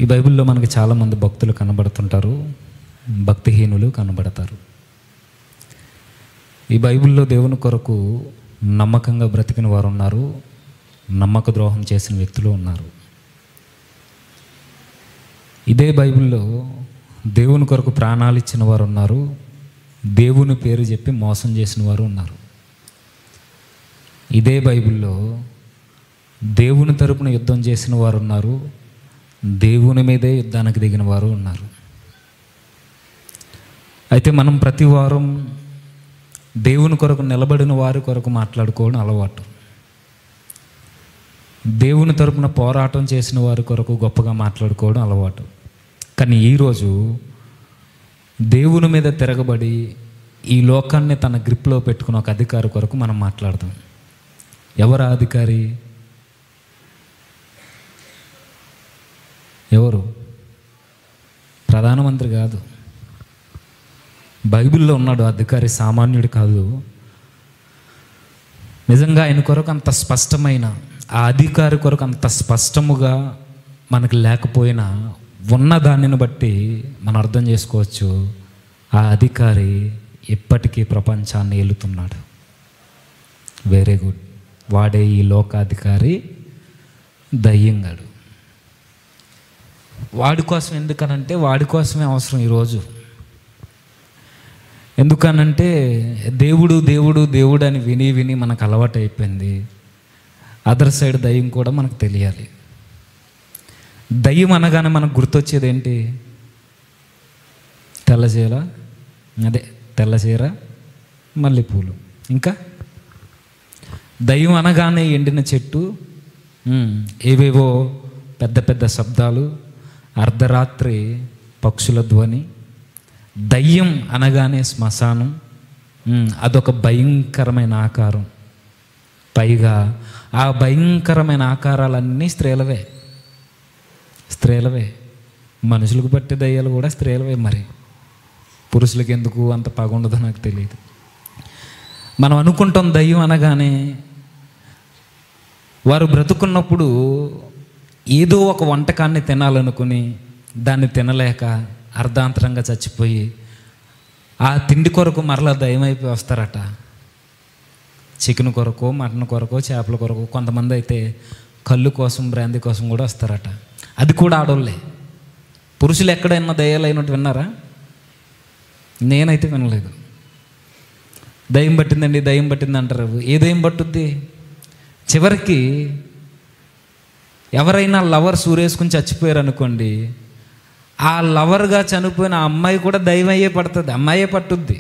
ఈ బైబిల్లో మనకి చాలామంది భక్తులు కనబడుతుంటారు, భక్తిహీనులు కనబడతారు. ఈ బైబిల్లో దేవుని కొరకు నమ్మకంగా బ్రతికిన వారు ఉన్నారు, నమ్మక ద్రోహం చేసిన వ్యక్తులు ఉన్నారు. ఇదే బైబిల్లో దేవుని కొరకు ప్రాణాలు ఇచ్చిన వారు ఉన్నారు, దేవుని పేరు చెప్పి మోసం చేసిన వారు ఉన్నారు. ఇదే బైబిల్లో దేవుని తరపున యుద్ధం చేసిన వారు ఉన్నారు, దేవుని మీదే యుద్ధానికి దిగిన వారు ఉన్నారు. అయితే మనం ప్రతి వారం దేవుని కొరకు నిలబడిన వారి కొరకు మాట్లాడుకోవడం అలవాటు. దేవుని తరపున పోరాటం చేసిన వారి కొరకు గొప్పగా మాట్లాడుకోవడం అలవాటు. కానీ ఈరోజు దేవుని మీద తిరగబడి ఈ లోకాన్ని తన గ్రిప్లో పెట్టుకున్న ఒక అధికారి కొరకు మనం మాట్లాడదాం. ఎవరు అధికారి? ఎవరు? ప్రధానమంత్రి కాదు, బైబిల్లో ఉన్నాడు అధికారి, సామాన్యుడు కాదు. నిజంగా ఆయన కొరకు అంత స్పష్టమైన, ఆ అధికారి కొరకు అంత స్పష్టముగా మనకు లేకపోయినా ఉన్న దానిని బట్టి మనం అర్థం చేసుకోవచ్చు, ఆ అధికారి ఇప్పటికీ ప్రపంచాన్ని ఏలుతున్నాడు. Very good. వాడే ఈ లోకాధికారి దయ్యంగాడు. వాడి కోసం ఎందుకనంటే వాడి కోసమే అవసరం ఈరోజు. ఎందుకనంటే దేవుడు దేవుడు దేవుడు అని విని విని మనకు అలవాటు అయిపోయింది. అదర్ సైడ్ దయ్యం కూడా మనకు తెలియాలి. దయ్యం అనగానే మనకు గుర్తొచ్చేది ఏంటి? తెల్లచీర, అదే తెల్లచీర, మల్లెపూలు. ఇంకా దయ్యం అనగానే ఎండిన చెట్టు, ఏవేవో పెద్ద పెద్ద శబ్దాలు, అర్ధరాత్రి పక్షుల ధ్వని. దయ్యం అనగానే శ్మశానం, అదొక భయంకరమైన ఆకారం. పైగా ఆ భయంకరమైన ఆకారాలన్నీ స్త్రీలవే. మనుషులకు పట్టే దయ్యాలు కూడా స్త్రీలవే. మరి పురుషులకి ఎందుకు అంత పగుండదో నాకు తెలియదు. మనం అనుకుంటాం దయ్యం అనగానే వారు బ్రతుకున్నప్పుడు ఏదో ఒక వంటకాన్ని తినాలనుకుని దాన్ని తినలేక అర్ధాంతరంగా చచ్చిపోయి ఆ తిండి కొరకు మరలా దయ్యం అయిపోయి వస్తారట. చికెన్ కొరకు, మటన్ కొరకు, చేపల కొరకు, కొంతమంది అయితే కళ్ళు కోసం, బ్రాందీ కోసం కూడా వస్తారట. అది కూడా ఆడోళ్ళే. పురుషులు ఎక్కడైనా దయ్యాలు అయినట్టు విన్నారా? నేనైతే వినలేదు. దయ్యం పట్టిందండి, దయ్యం పట్టింది అంటారు. ఏ దయ్యం పట్టుద్ది? చివరికి ఎవరైనా లవర్ సూరేసుకుని చచ్చిపోయారు అనుకోండి, ఆ లవర్గా చనిపోయిన ఆ అమ్మాయి కూడా దయ్యం అయ్యే పడుతుంది, అమ్మాయే పట్టుద్ది.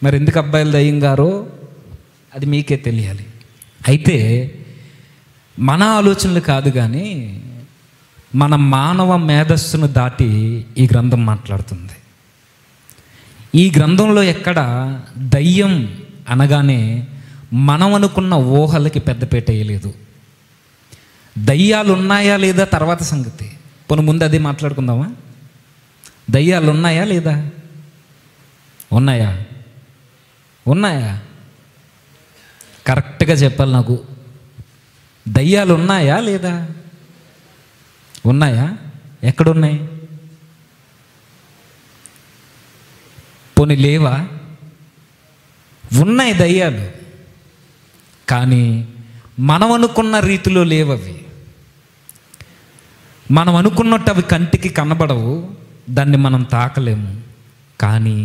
మరి ఎందుకు అబ్బాయిలు దయ్యం గారో అది మీకే తెలియాలి. అయితే మన ఆలోచనలు కాదు కానీ మన మానవ మేధస్సును దాటి ఈ గ్రంథం మాట్లాడుతుంది. ఈ గ్రంథంలో ఎక్కడ దయ్యం అనగానే మనం అనుకున్న ఊహలకి పెద్దపీట వేయలేదు. దయ్యాలు ఉన్నాయా లేదా తర్వాత సంగతి, పోనీ ముందు అది మాట్లాడుకుందామా? దయ్యాలు ఉన్నాయా లేదా? ఉన్నాయా? కరెక్ట్గా చెప్పాలి నాకు. దయ్యాలు ఉన్నాయా లేదా? ఉన్నాయా? ఎక్కడున్నాయి? పోనీ లేవా? ఉన్నాయి దయ్యాలు, కానీ మనం అనుకున్న రీతిలో లేవవి. మనం అనుకున్నట్టు అవి కంటికి కనబడవు, దాన్ని మనం తాకలేము, కానీ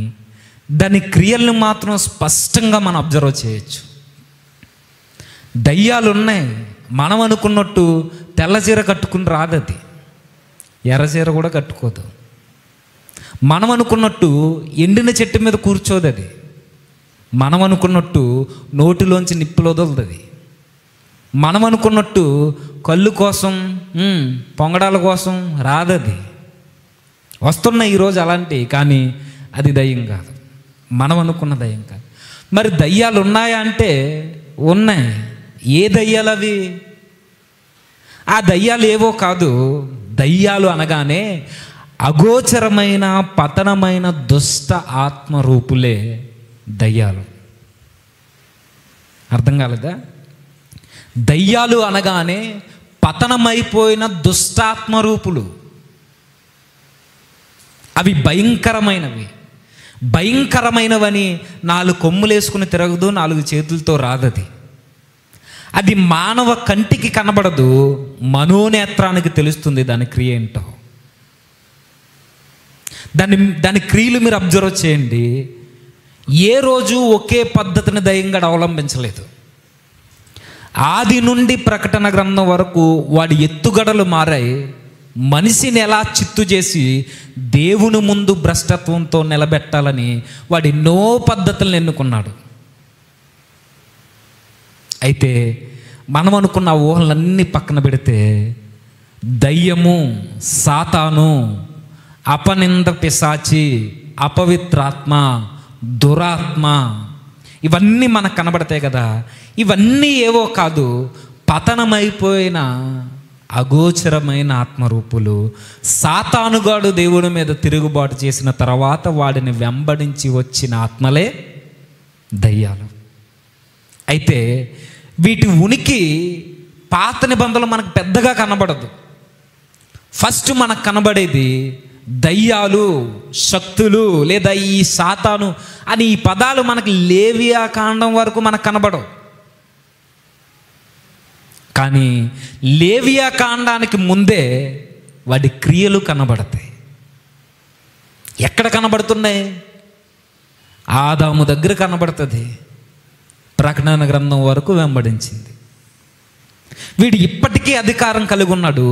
దాని క్రియలను మాత్రం స్పష్టంగా మనం అబ్జర్వ్ చేయొచ్చు. దయ్యాలు ఉన్నాయి, మనం అనుకున్నట్టు తెల్ల చీర కట్టుకుని రాదు, అది ఎర్ర చీర కూడా కట్టుకోదు. మనం అనుకున్నట్టు ఎండిన చెట్టు మీద కూర్చోదు, అది మనం అనుకున్నట్టు నోటిలోంచి నిప్పులు వదులుతుంది. మనం అనుకున్నట్టు కళ్ళు కోసం, పొంగడాల కోసం రాదది. వస్తున్నాయి ఈరోజు అలాంటివి, కానీ అది దయ్యం కాదు, మనం అనుకున్న దయ్యం కాదు. మరి దయ్యాలు ఉన్నాయా అంటే ఉన్నాయి. ఏ దయ్యాలు అవి? ఆ దయ్యాలు ఏవో కాదు. దయ్యాలు అనగానే అగోచరమైన, పతనమైన దుష్ట ఆత్మరూపులే దయ్యాలు. అర్థం కాలేదా? దయ్యాలు అనగానే పతనమైపోయిన దుష్టాత్మరూపులు. అవి భయంకరమైనవని 4 కొమ్ములు వేసుకుని తిరగదు, 4 చేతులతో రాదది. అది మానవ కంటికి కనబడదు, మనోనేత్రానికి తెలుస్తుంది దాని క్రియ ఏంటో. దాని క్రియలు మీరు అబ్జర్వ్ చేయండి. ఏ రోజు ఒకే పద్ధతిని దయ్యంగాడు అవలంబించలేదు. ఆది నుండి ప్రకటన గ్రంథం వరకు వాడి ఎత్తుగడలు మారాయి. మనిషిని ఎలా చిత్తు చేసి దేవుని ముందు భ్రష్టత్వంతో నిలబెట్టాలని వాడు ఎన్నో పద్ధతులను ఎన్నుకున్నాడు. అయితే మనం అనుకున్న ఊహలన్నీ పక్కన పెడితే దయ్యము, సాతాను, అపనింద పిశాచి, అపవిత్రాత్మ, దురాత్మ ఇవన్నీ మనకు కనబడతాయి కదా. ఇవన్నీ ఏవో కాదు, పతనమైపోయిన అగోచరమైన ఆత్మరూపులు. సాతానుగాడు దేవుని మీద తిరుగుబాటు చేసిన తర్వాత వాడిని వెంబడించి వచ్చిన ఆత్మలే దయ్యాలు. అయితే వీటి ఉనికి పాత నిబంధనలు మనకు పెద్దగా కనబడదు. ఫస్ట్ మనకు కనబడేది దయ్యాలు, శక్తులు లేదా ఈ సాతాను అని ఈ పదాలు మనకి లేవియా కాండం వరకు మనకు కనబడవు. కానీ లేవియా కాండానికి ముందే వాడి క్రియలు కనబడతాయి. ఎక్కడ కనబడుతున్నాయి? ఆదాము దగ్గర కనబడుతుంది. ప్రకటన గ్రంథం వరకు వెంబడించింది. వీడు ఇప్పటికీ అధికారం కలిగి ఉన్నాడు.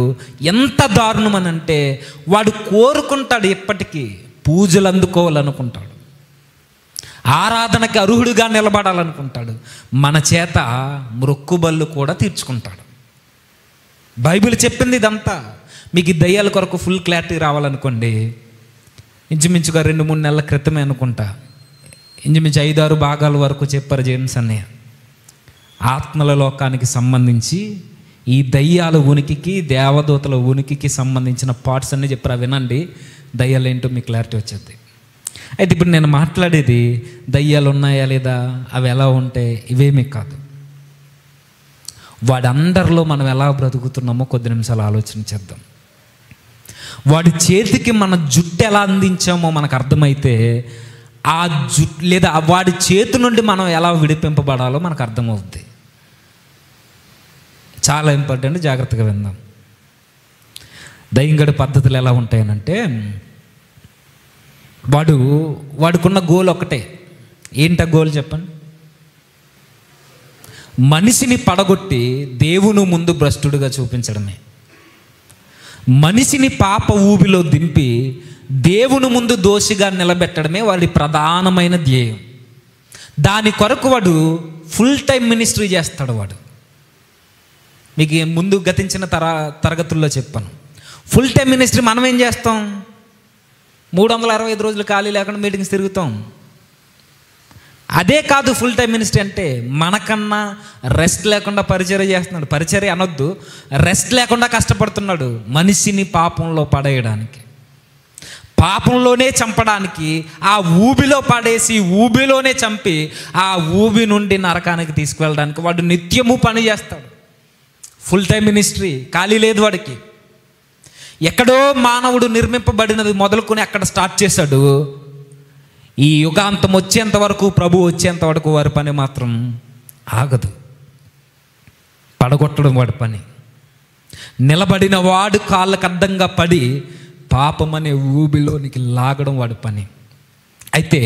ఎంత దారుణం అని అంటే వాడు కోరుకుంటాడు, ఇప్పటికీ పూజలు అందుకోవాలనుకుంటాడు, ఆరాధనకి అర్హుడిగా నిలబడాలనుకుంటాడు, మన చేత మొక్కుబళ్ళు కూడా తీర్చుకుంటాడు. బైబిల్ చెప్పింది ఇదంతా. మీకు ఈ దయ్యాల కొరకు ఫుల్ క్లారిటీ రావాలనుకోండి, ఇంచుమించుగా 2-3 నెలల క్రితమే అనుకుంటా, ఇంచుమించు 5-6 భాగాల వరకు చెప్పారు జేమ్స్ అన్నయ్య. ఆత్మల లోకానికి సంబంధించి ఈ దయ్యాల ఉనికికి, దేవదూతల ఉనికికి సంబంధించిన పార్ట్స్ అన్నీ చెప్పారు. వినండి, దయ్యాలు ఏంటో మీకు క్లారిటీ వచ్చేది. అయితే ఇప్పుడు నేను మాట్లాడేది దయ్యాలు ఉన్నాయా లేదా, అవి ఎలా ఉంటాయి, ఇవేమీ కాదు. వాడి అందరిలో మనం ఎలా బ్రతుకుతున్నామో కొద్ది నిమిషాలు ఆలోచన చేద్దాం. వాడి చేతికి మన జుట్టు ఎలా అందించామో మనకు అర్థమైతే ఆ జుట్టు లేదా వాడి చేతి నుండి మనం ఎలా విడిపింపబడాలో మనకు అర్థమవుద్ది. చాలా ఇంపార్టెంట్, జాగ్రత్తగా విందాం. దయ్యంగడి పద్ధతులు ఎలా ఉంటాయనంటే, వాడుకున్న గోల్ ఒకటే. ఏంట గోల్ చెప్పండి? మనిషిని పడగొట్టి దేవుని ముందు భ్రష్టుడిగా చూపించడమే. మనిషిని పాప ఊబిలో దింపి దేవుని ముందు దోషిగా నిలబెట్టడమే వాడి ప్రధానమైన ధ్యేయం. దాని కొరకు వాడు ఫుల్ టైం మినిస్ట్రీ చేస్తాడు. వాడు మీకు ముందు గతించిన తరగతుల్లో చెప్పాను. ఫుల్ టైం మినిస్ట్రీ మనం ఏం చేస్తాం? 365 రోజులు ఖాళీ లేకుండా మీటింగ్స్ తిరుగుతాం. అదే కాదు ఫుల్ టైం మినిస్ట్రీ అంటే. మనకన్నా రెస్ట్ లేకుండా పరిచర్య చేస్తున్నాడు. పరిచర్య అనొద్దు, రెస్ట్ లేకుండా కష్టపడుతున్నాడు మనిషిని పాపంలో పడేయడానికి, పాపంలోనే చంపడానికి. ఆ ఊబిలో పడేసి ఊబిలోనే చంపి ఆ ఊబి నుండి నరకానికి తీసుకువెళ్ళడానికి వాడు నిత్యము పని చేస్తాడు. ఫుల్ టైం మినిస్ట్రీ, ఖాళీ లేదు వాడికి. ఎక్కడో మానవుడు నిర్మింపబడినది మొదలుకొని అక్కడ స్టార్ట్ చేశాడు. ఈ యుగాంతం వచ్చేంత వరకు, ప్రభు వచ్చేంత వరకు వారి పని మాత్రం ఆగదు. పడగొట్టడం వాడి పని. నిలబడిన వాడు కాళ్ళకు అడ్డంగా పడి పాపం అనే ఊబిలోనికి లాగడం వాడి పని. అయితే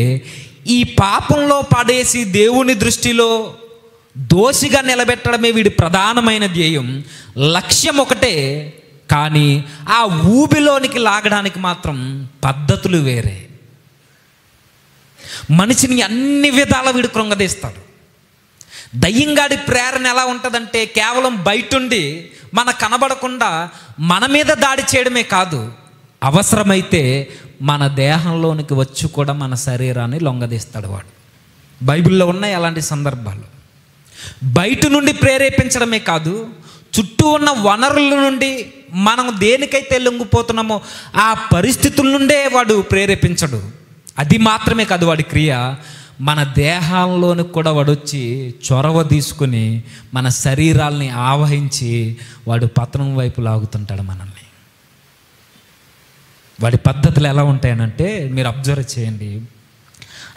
ఈ పాపంలో పడేసి దేవుని దృష్టిలో దోషిగా నిలబెట్టడమే వీడి ప్రధానమైన ధ్యేయం. లక్ష్యం ఒకటే, కానీ ఆ ఊబిలోనికి లాగడానికి మాత్రం పద్ధతులు వేరే. మనిషిని అన్ని విధాల వీడు కృంగదీస్తాడు. దయ్యంగాడి ప్రేరణ ఎలా ఉంటుందంటే, కేవలం బయటుండి మన కనబడకుండా మన మీద దాడి చేయడమే కాదు, అవసరమైతే మన దేహంలోనికి వచ్చి కూడా మన శరీరాన్ని లొంగదీస్తాడు వాడు. బైబిల్లో ఉన్నాయి అలాంటి సందర్భాలు. బయట నుండి ప్రేరేపించడమే కాదు, చుట్టూ ఉన్న వనరుల నుండి మనం దేనికైతే లొంగిపోతున్నామో ఆ పరిస్థితుల నుండే వాడు ప్రేరేపించడు. అది మాత్రమే కాదు, వాడి క్రియ మన దేహాల్లోనికి కూడా వాడొచ్చి చొరవ తీసుకుని మన శరీరాల్ని ఆవహించి వాడు పతనం వైపు లాగుతుంటాడు మనల్ని. వాడి పద్ధతులు ఎలా ఉంటాయనంటే మీరు అబ్జర్వ్ చేయండి.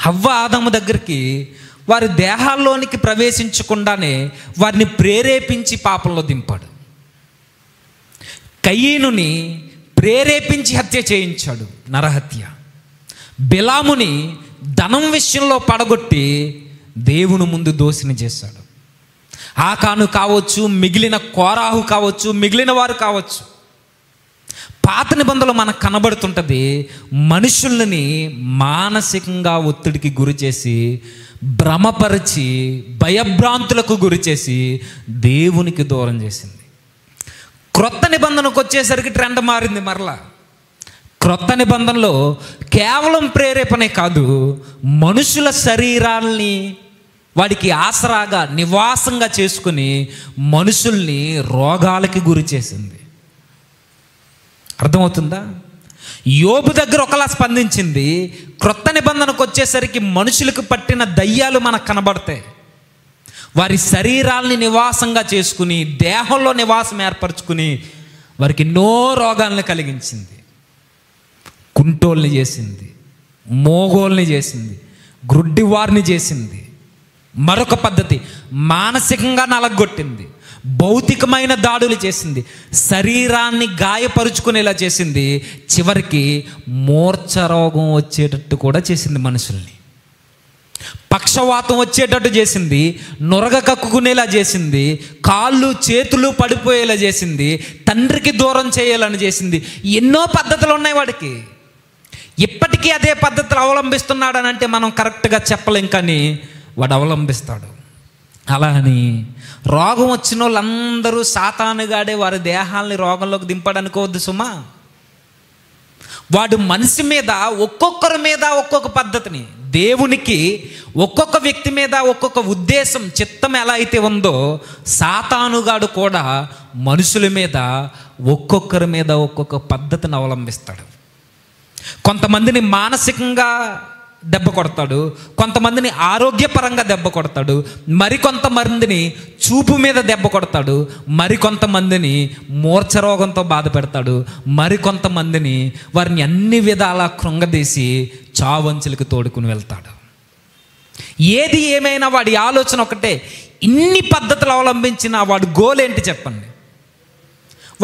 హవ్వ ఆదాము దగ్గరికి వారి దేహాల్లోనికి ప్రవేశించకుండానే వారిని ప్రేరేపించి పాపంలో దింపాడు. కయీనుని ప్రేరేపించి హత్య చేయించాడు, నరహత్య. బిలాముని ధనం విషయంలో పడగొట్టి దేవుని ముందు దోషిని చేశాడు. ఆకాను కావచ్చు, మిగిలిన కోరాహు కావచ్చు, మిగిలిన వారు కావచ్చు. పాత నిబంధనలు మనకు కనబడుతుంటుంది. మనుషుల్ని మానసికంగా ఒత్తిడికి గురి చేసి, భ్రమపరిచి, భయభ్రాంతులకు గురి చేసి దేవునికి దూరం చేసింది. క్రొత్త నిబంధనకు వచ్చేసరికి ట్రెండ్ మారింది. మరలా క్రొత్త నిబంధనలో కేవలం ప్రేరేపణే కాదు, మనుషుల శరీరాల్ని వాడికి ఆసరాగా నివాసంగా చేసుకుని మనుషుల్ని రోగాలకి గురి చేసింది. అర్థమవుతుందా? యోబు దగ్గర ఒకలా స్పందించింది. క్రొత్త నిబంధనకు వచ్చేసరికి మనుషులకు పట్టిన దయ్యాలు మనకు కనబడతాయి. వారి శరీరాల్ని నివాసంగా చేసుకుని, దేహంలో నివాసం ఏర్పరచుకుని వారికి ఎన్నో రోగాలను కలిగించింది. కుంటోల్ని చేసింది, మోగోల్ని చేసింది, గ్రుడ్డివారిని చేసింది. మరొక పద్ధతి, మానసికంగా నలగొట్టింది, భౌతికమైన దాడులు చేసింది, శరీరాన్ని గాయపరుచుకునేలా చేసింది. చివరికి మూర్ఛ రోగం వచ్చేటట్టు కూడా చేసింది. మనుషుల్ని పక్షవాతం వచ్చేటట్టు చేసింది, నొరగ కక్కుకునేలా చేసింది, కాళ్ళు చేతులు పడిపోయేలా చేసింది, తండ్రికి దూరం చేయాలని చేసింది. ఎన్నో పద్ధతులు ఉన్నాయి వాడికి. ఇప్పటికీ అదే పద్ధతులు అవలంబిస్తున్నాడు అంటే మనం కరెక్ట్గా చెప్పలేం, కానీ వాడు అవలంబిస్తాడు. అలా అని రోగం వచ్చిన వాళ్ళందరూ సాతానుగాడే వారి దేహాలని రోగంలోకి దింపడనుకోవద్దు సుమా. వాడు మనిషి మీద, ఒక్కొక్కరి మీద ఒక్కొక్క పద్ధతిని, దేవునికి ఒక్కొక్క వ్యక్తి మీద ఒక్కొక్క ఉద్దేశం, చిత్తం ఎలా అయితే ఉందో, సాతానుగాడు కూడా మనుషుల మీద ఒక్కొక్కరి మీద ఒక్కొక్క పద్ధతిని అవలంబిస్తాడు. కొంతమందిని మానసికంగా దెబ్బ కొడతాడు, కొంతమందిని ఆరోగ్యపరంగా దెబ్బ కొడతాడు, మరికొంతమందిని చూపు మీద దెబ్బ కొడతాడు, మరికొంతమందిని మూర్ఛ రోగంతో బాధ పెడతాడు, మరికొంతమందిని వారిని అన్ని విధాలా కృంగదీసి చావంచులకు తోడుకుని వెళ్తాడు. ఏది ఏమైనా వాడి ఆలోచన ఒకటే. ఇన్ని పద్ధతులు అవలంబించిన వాడి గోల్ ఏంటి చెప్పండి?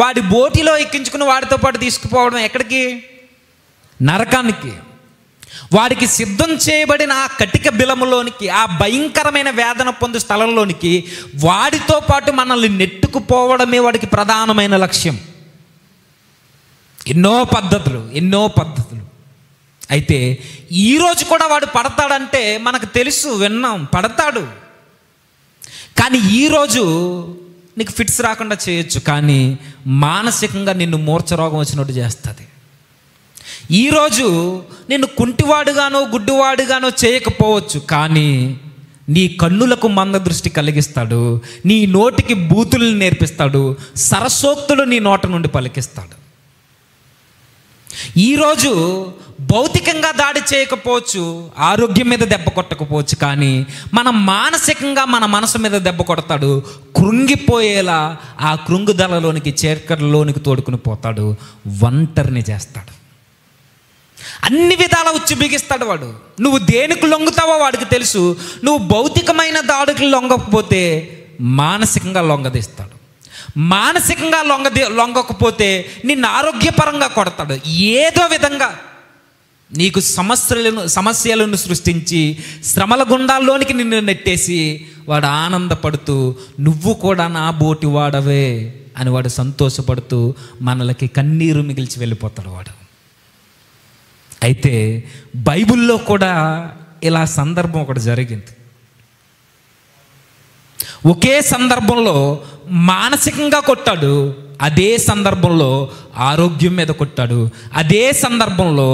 వాడి బోటిలో ఎక్కించుకుని వాడితో పాటు తీసుకుపోవడం ఎక్కడికి? నరకానికి. వాడికి సిద్ధం చేయబడిన ఆ కటిక బిలములోనికి, ఆ భయంకరమైన వేదన పొందు స్థలంలోనికి వాడితో పాటు మనల్ని నెట్టుకుపోవడమే వాడికి ప్రధానమైన లక్ష్యం. ఎన్నో పద్ధతులు. అయితే ఈరోజు కూడా వాడు పడతాడంటే మనకు తెలుసు, విన్నాం, పడతాడు. కానీ ఈరోజు నీకు ఫిట్స్ రాకుండా చేయొచ్చు, కానీ మానసికంగా నిన్ను మూర్ఛ రోగం వచ్చినట్టు చేస్తుంది. ఈరోజు నిన్ను కుంటివాడుగానో గుడ్డివాడుగానో చేయకపోవచ్చు, కానీ నీ కన్నులకు మంద దృష్టి కలిగిస్తాడు, నీ నోటికి బూతులను నేర్పిస్తాడు, సరసోక్తులు నీ నోట నుండి పలికిస్తాడు. ఈరోజు భౌతికంగా దాడి చేయకపోవచ్చు, ఆరోగ్యం మీద దెబ్బ కొట్టకపోవచ్చు, కానీ మన మానసికంగా మన మనసు మీద దెబ్బ కొడతాడు. కృంగిపోయేలా ఆ కృంగుదలలోనికి, చేర్కర్లోనికి తోడుకుని పోతాడు, ఒంటరిని చేస్తాడు. అన్ని విధాల ఉచ్చి బిగిస్తాడు వాడు. నువ్వు దేనికి లొంగుతావో వాడికి తెలుసు. నువ్వు భౌతికమైన దాడులకు లొంగకపోతే మానసికంగా లొంగదీస్తాడు. మానసికంగా లొంగకపోతే నిన్ను ఆరోగ్యపరంగా కొడతాడు. ఏదో విధంగా నీకు సమస్యలను సృష్టించి శ్రమల గుండాల్లోనికి నిన్ను నెట్టేసి వాడు ఆనందపడుతూ నువ్వు కూడా నా బోటి వాడవే అని వాడు సంతోషపడుతూ మనలకి కన్నీరు మిగిల్చి వెళ్ళిపోతాడు వాడు. అయితే బైబిల్లో కూడా ఇలా సందర్భం ఒకటి జరిగింది. ఒకే సందర్భంలో మానసికంగా కొట్టాడు, అదే సందర్భంలో ఆరోగ్యం మీద కొట్టాడు, అదే సందర్భంలో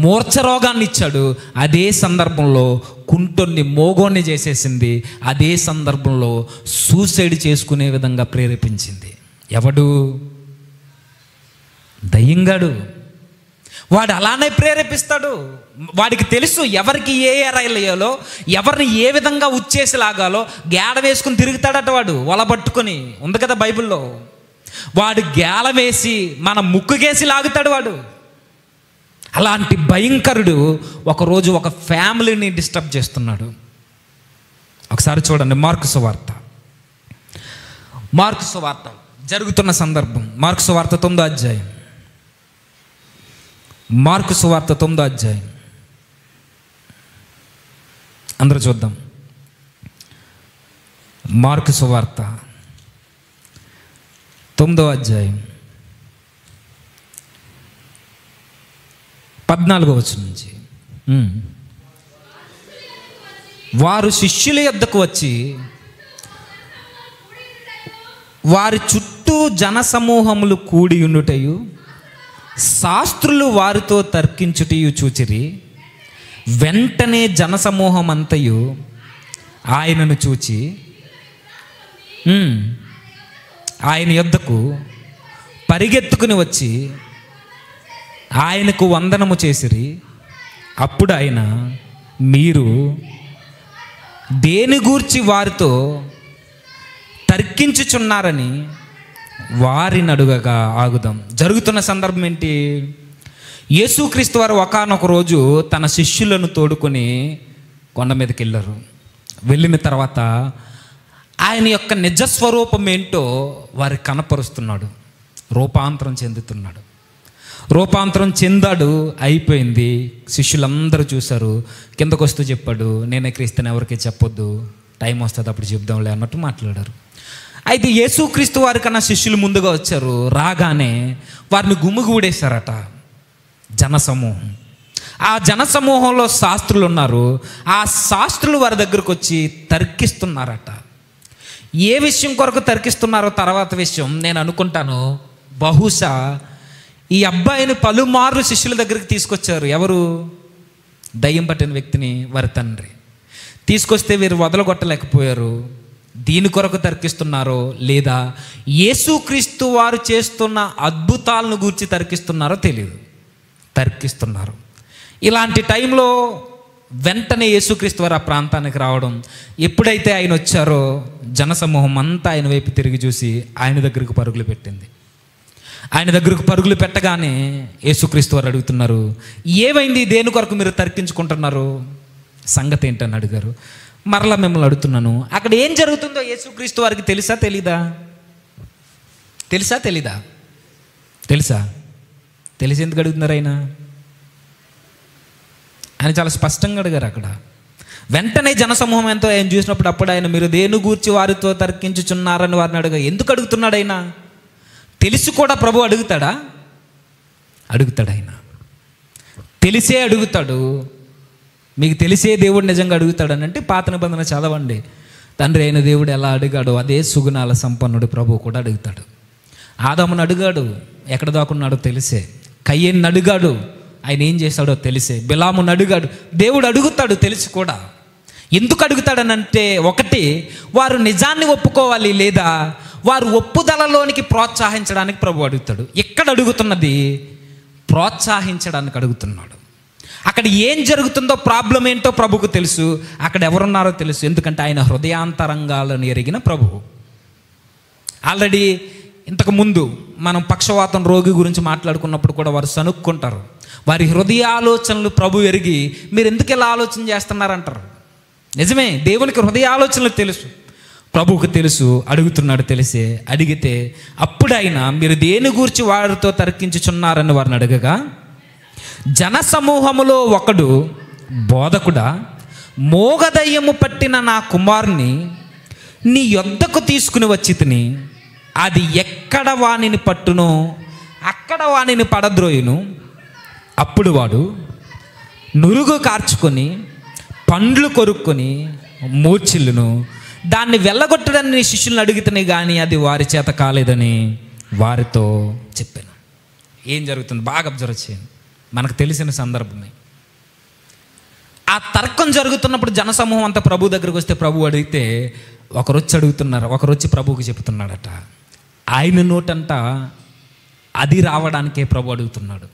మూర్ఛ రోగాన్ని ఇచ్చాడు, అదే సందర్భంలో కుంటొన్ని మోగోన్ని చేసేసింది, అదే సందర్భంలో సూసైడ్ చేసుకునే విధంగా ప్రేరేపించింది. ఎవడు? దయ్యంగాడు. వాడు అలానే ప్రేరేపిస్తాడు. వాడికి తెలుసు ఎవరికి ఏ రైలేయాలో, ఎవరిని ఏ విధంగా ఉచ్చేసి లాగాలో. గేడ వేసుకుని తిరుగుతాడట వాడు, వల పట్టుకొని. ఉంది కదా బైబిల్లో. వాడు గేల వేసి మన ముక్కుకేసి లాగుతాడు వాడు. అలాంటి భయంకరుడు ఒకరోజు ఒక ఫ్యామిలీని డిస్టర్బ్ చేస్తున్నాడు. ఒకసారి చూడండి, మార్కు సువార్త జరుగుతున్న సందర్భం. మార్కు సువార్త 9వ అధ్యాయం. మార్కు సువార్త 9వ అధ్యాయం అందరూ చూద్దాం. మార్కు సువార్త 9వ అధ్యాయం 14వ వచనం నుంచి. వారు శిష్యుల యొద్దకు వచ్చి వారి చుట్టూ జనసమూహములు కూడి ఉండుటయు శాస్త్రులు వారితో తర్కించుటయు చూచిరి. వెంటనే జనసమూహం అంతయు ఆయనను చూచి ఆయన యొద్దకు పరిగెత్తుకుని వచ్చి ఆయనకు వందనము చేసిరి. అప్పుడు ఆయన, మీరు దేని గూర్చి వారితో తర్కించుచున్నారని వారిని అడుగగా ఆగుదాం. జరుగుతున్న సందర్భం ఏంటి? యేసుక్రీస్తు వారు ఒకానొక రోజు తన శిష్యులను తోడుకొని కొండ మీదకి వెళ్ళారు. వెళ్ళిన తర్వాత ఆయన యొక్క నిజస్వరూపం ఏంటో వారికి కనపరుస్తున్నాడు. రూపాంతరం చెందాడు. అయిపోయింది. శిష్యులందరూ చూశారు. కిందకు వస్తూ చెప్పాడు, నేనే క్రీస్తుని ఎవరికి చెప్పొద్దు, టైం వస్తుంది అప్పుడు చెప్దాంలే అన్నట్టు మాట్లాడారు. అయితే యేసుక్రీస్తు వారి కన్నా శిష్యులు ముందుగా వచ్చారు. రాగానే వారిని గుమ్మిగూడేశారట జనసమూహం. ఆ జనసమూహంలో శాస్త్రులు ఉన్నారు. ఆ శాస్త్రులు వారి దగ్గరకు వచ్చి తర్కిస్తున్నారట. ఏ విషయం కొరకు తర్కిస్తున్నారో తర్వాత విషయం నేను అనుకుంటాను. బహుశా ఈ అబ్బాయిని పలుమార్లు శిష్యుల దగ్గరికి తీసుకొచ్చారు. ఎవరు? దయ్యం పట్టిన వ్యక్తిని వారి తండ్రి తీసుకొస్తే వీరు వదలగొట్టలేకపోయారు. దీని కొరకు తర్కిస్తున్నారో లేదా యేసుక్రీస్తు వారు చేస్తున్న అద్భుతాలను గూర్చి తర్కిస్తున్నారో తెలియదు. తర్కిస్తున్నారు. ఇలాంటి టైంలో వెంటనే యేసుక్రీస్తు వారు ఆ ప్రాంతానికి రావడం. ఎప్పుడైతే ఆయన వచ్చారో జనసమూహం అంతా ఆయన వైపు తిరిగి చూసి ఆయన దగ్గరకు పరుగులు పెట్టింది. ఆయన దగ్గరకు పరుగులు పెట్టగానే యేసుక్రీస్తు వారు అడుగుతున్నారు, ఏమైంది? దేని కొరకు మీరు తర్కించుకుంటున్నారు? సంగతి ఏంటని అడిగారు. మరలా మిమ్మల్ని అడుగుతున్నాను, అక్కడ ఏం జరుగుతుందో యేసుక్రీస్తు వారికి తెలుసా తెలీదా? తెలిసి ఎందుకు అడుగుతున్నారు? ఆయన చాలా స్పష్టంగా అడిగారు. అక్కడ వెంటనే జనసమూహం ఎంతో ఆయన చూసినప్పుడు అప్పుడు ఆయన, మీరు దేని గూర్చి వారితో తర్కించుచున్నారని వారిని అడగా. ఎందుకు అడుగుతున్నాడు ఆయన? తెలిసి కూడా ప్రభు అడుగుతాడా? అడుగుతాడు. ఆయన తెలిసే అడుగుతాడు. మీకు తెలిసే దేవుడు నిజంగా అడుగుతాడని అంటే పాత నిబంధన చదవండి. తండ్రి అయిన దేవుడు ఎలా అడిగాడో అదే సుగుణాల సంపన్నుడు ప్రభు కూడా అడుగుతాడు. ఆదామును అడిగాడు, ఎక్కడ దాకున్నాడో తెలిసే. కయ్యను అడిగాడు, ఆయన ఏం చేశాడో తెలిసే. బిలామును అడిగాడు. దేవుడు అడుగుతాడు తెలిసి కూడా. ఎందుకు అడుగుతాడనంటే, ఒకటి, వారు నిజాన్ని ఒప్పుకోవాలి, లేదా వారు ఒప్పుదలలోనికి ప్రోత్సహించడానికి ప్రభు అడుగుతాడు. ఎక్కడ అడుగుతున్నది? ప్రోత్సహించడానికి అడుగుతున్నాడు. అక్కడ ఏం జరుగుతుందో, ప్రాబ్లం ఏంటో ప్రభుకు తెలుసు. అక్కడ ఎవరున్నారో తెలుసు. ఎందుకంటే ఆయన హృదయాంతరంగాలను ఎరిగిన ప్రభువు. ఆల్రెడీ ఇంతకుముందు మనం పక్షవాతం రోగి గురించి మాట్లాడుకున్నప్పుడు కూడా వారు సనుక్కుంటారు. వారి హృదయ ఆలోచనలు ప్రభు ఎరిగి, మీరు ఎందుకు ఇలా ఆలోచన చేస్తున్నారంటారు. నిజమే, దేవునికి హృదయ ఆలోచనలు తెలుసు, ప్రభువుకు తెలుసు. అడుగుతున్నాడు తెలిసే. అడిగితే అప్పుడు ఆయన, మీరు దేని గూర్చి వారితో తర్కించుచున్నారని వారిని అడగగా, జనసమూహములో ఒకడు, బోధకుడా, మోగదయ్యము పట్టిన నా కుమారుని నీ యొద్దకు తీసుకుని వచ్చి తిని, అది ఎక్కడ వానిని పట్టునో అక్కడ వానిని పడద్రోయును. అప్పుడు వాడు నురుగు కార్చుకొని పండ్లు కొరుక్కొని మూర్చిల్లును. దాన్ని వెళ్ళగొట్టడాన్ని నీ శిష్యులను అడుగుతున్నాయి, కానీ అది వారి చేత కాలేదని వారితో చెప్పాను. ఏం జరుగుతుంది బాగా అబ్జర్వ్ చేయండి. మనకు తెలిసిన సందర్భమే. ఆ తర్కం జరుగుతున్నప్పుడు జనసమూహం అంతా ప్రభు దగ్గరకు వస్తే ప్రభు అడిగితే ఒకరొచ్చి అడుగుతున్నారు, ఒకరొచ్చి ప్రభువుకి చెప్తున్నాడట. ఆయన నోటంట అది రావడానికే ప్రభు అడుగుతున్నాడు.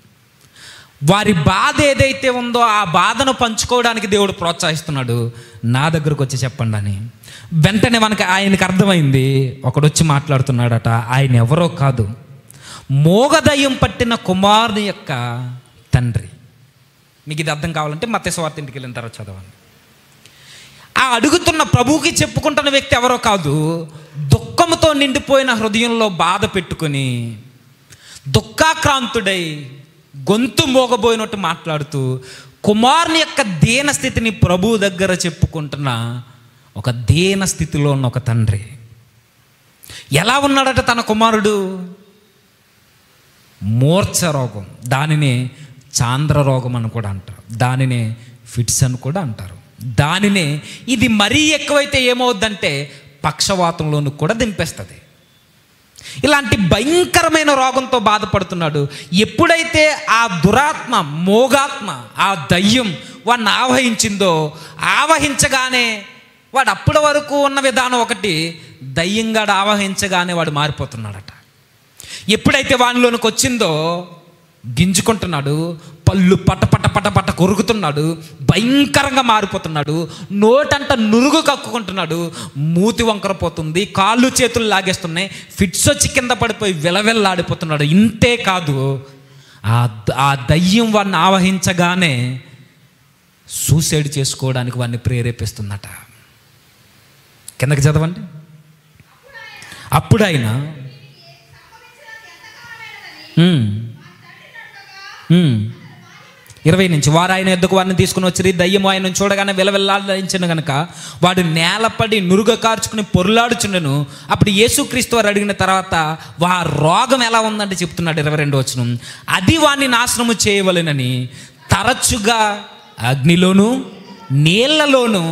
వారి బాధ ఏదైతే ఉందో ఆ బాధను పంచుకోవడానికి దేవుడు ప్రోత్సహిస్తున్నాడు. నా దగ్గరకు వచ్చి చెప్పండి అని. వెంటనే ఆయనకు అర్థమైంది. ఒకడొచ్చి మాట్లాడుతున్నాడట. ఆయన ఎవరో కాదు, మోగదయ్యం పట్టిన కుమారుని యొక్క తండ్రి. మీకు ఇది అర్థం కావాలంటే మత్తయి సువార్త ఇంటికి వెళ్ళిన తర్వాత చదవండి. ఆ అడుగుతున్న ప్రభువుకి చెప్పుకుంటున్న వ్యక్తి ఎవరో కాదు, దుఃఖంతో నిండిపోయిన హృదయంలో బాధ పెట్టుకొని దుఃఖాక్రాంతుడై గొంతు మోగబోయినట్టు మాట్లాడుతూ కుమారుని యొక్క దీన స్థితిని ప్రభువు దగ్గర చెప్పుకుంటున్న ఒక దీన స్థితిలో ఉన్న ఒక తండ్రి. ఎలా ఉన్నాడట తన కుమారుడు? మూర్ఛ రోగం, దానినే చాంద్ర రోగం అని కూడా అంటారు, దానినే ఫిట్స్ అని కూడా అంటారు, దానినే ఇది మరీ ఎక్కువైతే ఏమవుద్దంటే పక్షవాతంలోనూ కూడా దింపేస్తుంది. ఇలాంటి భయంకరమైన రోగంతో బాధపడుతున్నాడు. ఎప్పుడైతే ఆ దురాత్మ, మోగాత్మ, ఆ దయ్యం వాడిని ఆవహించిందో, ఆవహించగానే వాడు అప్పటి వరకు ఉన్న విధానం ఒకటి, దయ్యంగా ఆవహించగానే వాడు మారిపోతున్నాడట. ఎప్పుడైతే వానిలోనికి వచ్చిందో గింజుకుంటున్నాడు, పళ్ళు పట కొరుకుతున్నాడు, భయంకరంగా మారిపోతున్నాడు, నోటంట నురుగు కక్కుకుంటున్నాడు, మూతి వంకరపోతుంది, కాళ్ళు చేతులు లాగేస్తున్నాయి, ఫిట్స్ వచ్చి కింద పడిపోయి విలవిల్లాడిపోతున్నాడు. ఇంతే కాదు, ఆ దయ్యం వాడిని ఆవహించగానే సూసైడ్ చేసుకోవడానికి వాడిని ప్రేరేపిస్తుందట. కిందకి చదవండి. అప్పుడు ఆయన 20 నుంచి వారు ఆయన ఎద్దుకు వారిని తీసుకుని వచ్చి దయ్యము ఆయన చూడగానే విలవిల్లాడించను గనక వాడు నేలపడి నురుగ కార్చుకుని పొరులాడుచుండెను. అప్పుడు యేసుక్రీస్తు వారు అడిగిన తర్వాత వా రోగం ఎలా ఉందంటే చెప్తున్నాడు 22వ వచనం, అది వాడిని నాశనము చేయవలెనని తరచుగా అగ్నిలోను నీళ్లలోను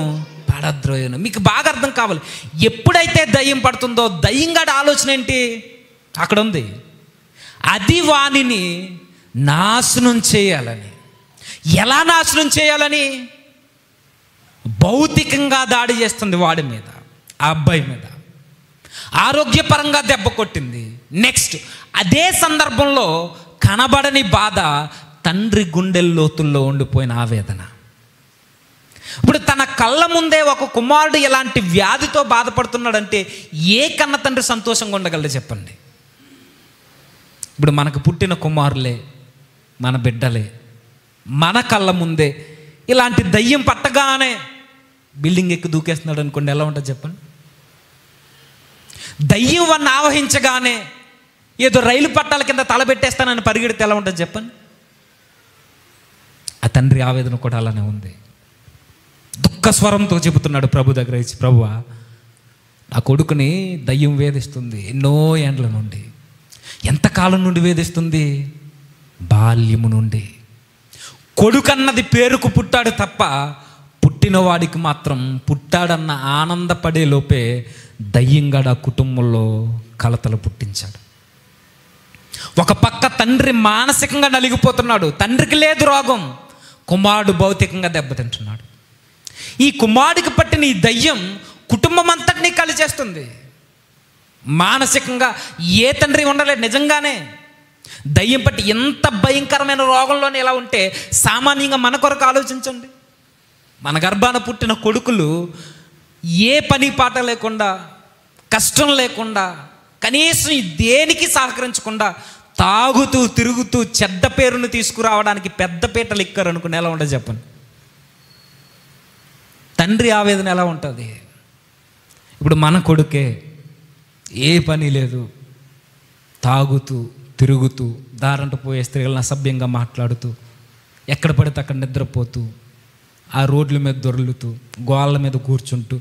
పడద్రోయను. మీకు బాగా అర్థం కావాలి, ఎప్పుడైతే దయ్యం పడుతుందో దయ్యంగాడి ఆలోచన ఏంటి అక్కడ ఉంది, అది వానిని నాశనం చేయాలని. ఎలా నాశనం చేయాలని? భౌతికంగా దాడి చేస్తుంది వాడి మీద, ఆ అబ్బాయి మీద, ఆరోగ్యపరంగా దెబ్బ కొట్టింది. నెక్స్ట్ అదే సందర్భంలో కనబడని బాధ, తండ్రి గుండె లోతుల్లో ఉండిపోయిన ఆవేదన. ఇప్పుడు తన కళ్ళ ముందే ఒక కుమారుడు ఎలాంటి వ్యాధితో బాధపడుతున్నాడంటే ఏ కన్న తండ్రి సంతోషంగా ఉండగలడు చెప్పండి? ఇప్పుడు మనకు పుట్టిన కుమారులే, మన బిడ్డలే, మన కళ్ళ ముందే ఇలాంటి దయ్యం పట్టగానే బిల్డింగ్ ఎక్కి దూకేస్తున్నాడు అనుకోండి, ఎలా ఉంటుంది చెప్పండి? దయ్యం వాడిని ఆవహించగానే ఏదో రైలు పట్టాల కింద తలబెట్టేస్తానని పరిగెడితే ఎలా ఉంటుంది చెప్పండి? ఆ తండ్రి ఆవేదన కూడా అలానే ఉంది. దుఃఖ స్వరంతో చెబుతున్నాడు ప్రభు దగ్గర ఇచ్చి, ప్రభువా నా కొడుకుని దయ్యం వేధిస్తుంది ఎన్నో ఏండ్ల నుండి. ఎంతకాలం నుండి వేధిస్తుంది? బాల్యము నుండి. కొడుకన్నది పేరుకు పుట్టాడు తప్ప పుట్టినవాడికి మాత్రం పుట్టాడన్న ఆనందపడే లోపే దయ్యంగాడు ఆ కుటుంబంలో కలతలు పుట్టించాడు. ఒక పక్క తండ్రి మానసికంగా నలిగిపోతున్నాడు, తండ్రికి లేదు రోగం, కుమారుడు భౌతికంగా దెబ్బతింటున్నాడు. ఈ కుమారుడికి పట్టిన ఈ దయ్యం కుటుంబం అంతటినీ కలిచేస్తుంది. మానసికంగా ఏ తండ్రి ఉండలేదు. నిజంగానే దయ్యం పట్టి ఎంత భయంకరమైన రోగంలోనే ఎలా ఉంటే సామాన్యంగా మన కొరకు ఆలోచించండి. మన గర్భాన పుట్టిన కొడుకులు ఏ పని పాట లేకుండా, కష్టం లేకుండా, కనీసం దేనికి సహకరించకుండా తాగుతూ తిరుగుతూ చెడ్డ పేరును తీసుకురావడానికి పెద్ద పీటలు ఎక్కారు అనుకుని ఎలా ఉంటుంది చెప్పండి? తండ్రి ఆవేదన ఎలా ఉంటుంది? ఇప్పుడు మన కొడుకే ఏ పని లేదు, తాగుతూ తిరుగుతూ దారంట పోయే స్త్రీలను అసభ్యంగా మాట్లాడుతూ, ఎక్కడ పడితే అక్కడ నిద్రపోతూ, ఆ రోడ్ల మీద దొర్లుతూ, గోళ్ళ మీద కూర్చుంటూ,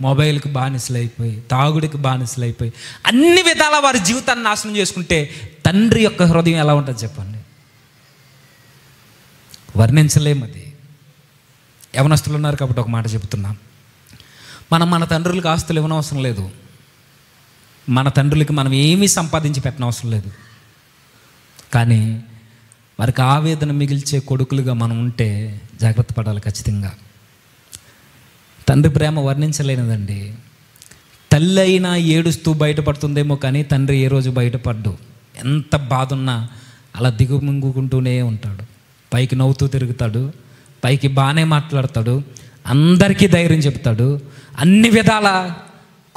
మొబైల్కి బానిసలైపోయి, తాగుడికి బానిసలైపోయి, అన్ని విధాల వారి జీవితాన్ని నాశనం చేసుకుంటే తండ్రి యొక్క హృదయం ఎలా ఉంటుంది చెప్పండి? వర్ణించలేము. అది యవనస్తులు ఉన్నారు కాబట్టి ఒక మాట చెబుతున్నాం. మన తండ్రులకు ఆస్తులు ఇవ్వనవసరం లేదు, మన తండ్రులకి మనం ఏమీ సంపాదించి పెట్టనవసరం లేదు. కానీ వారికి ఆవేదన మిగిల్చే కొడుకులుగా మనం ఉంటే జాగ్రత్త పడాలి ఖచ్చితంగా. తండ్రి ప్రేమ వర్ణించలేనిదండి. తల్లి అయినా ఏడుస్తూ బయటపడుతుందేమో కానీ తండ్రి ఏ రోజు బయటపడ్డు. ఎంత బాధ ఉన్నా అలా దిగుమింగుకుంటూనే ఉంటాడు. పైకి నవ్వుతూ తిరుగుతాడు, పైకి బాగానే మాట్లాడతాడు, అందరికీ ధైర్యం చెప్తాడు, అన్ని విధాల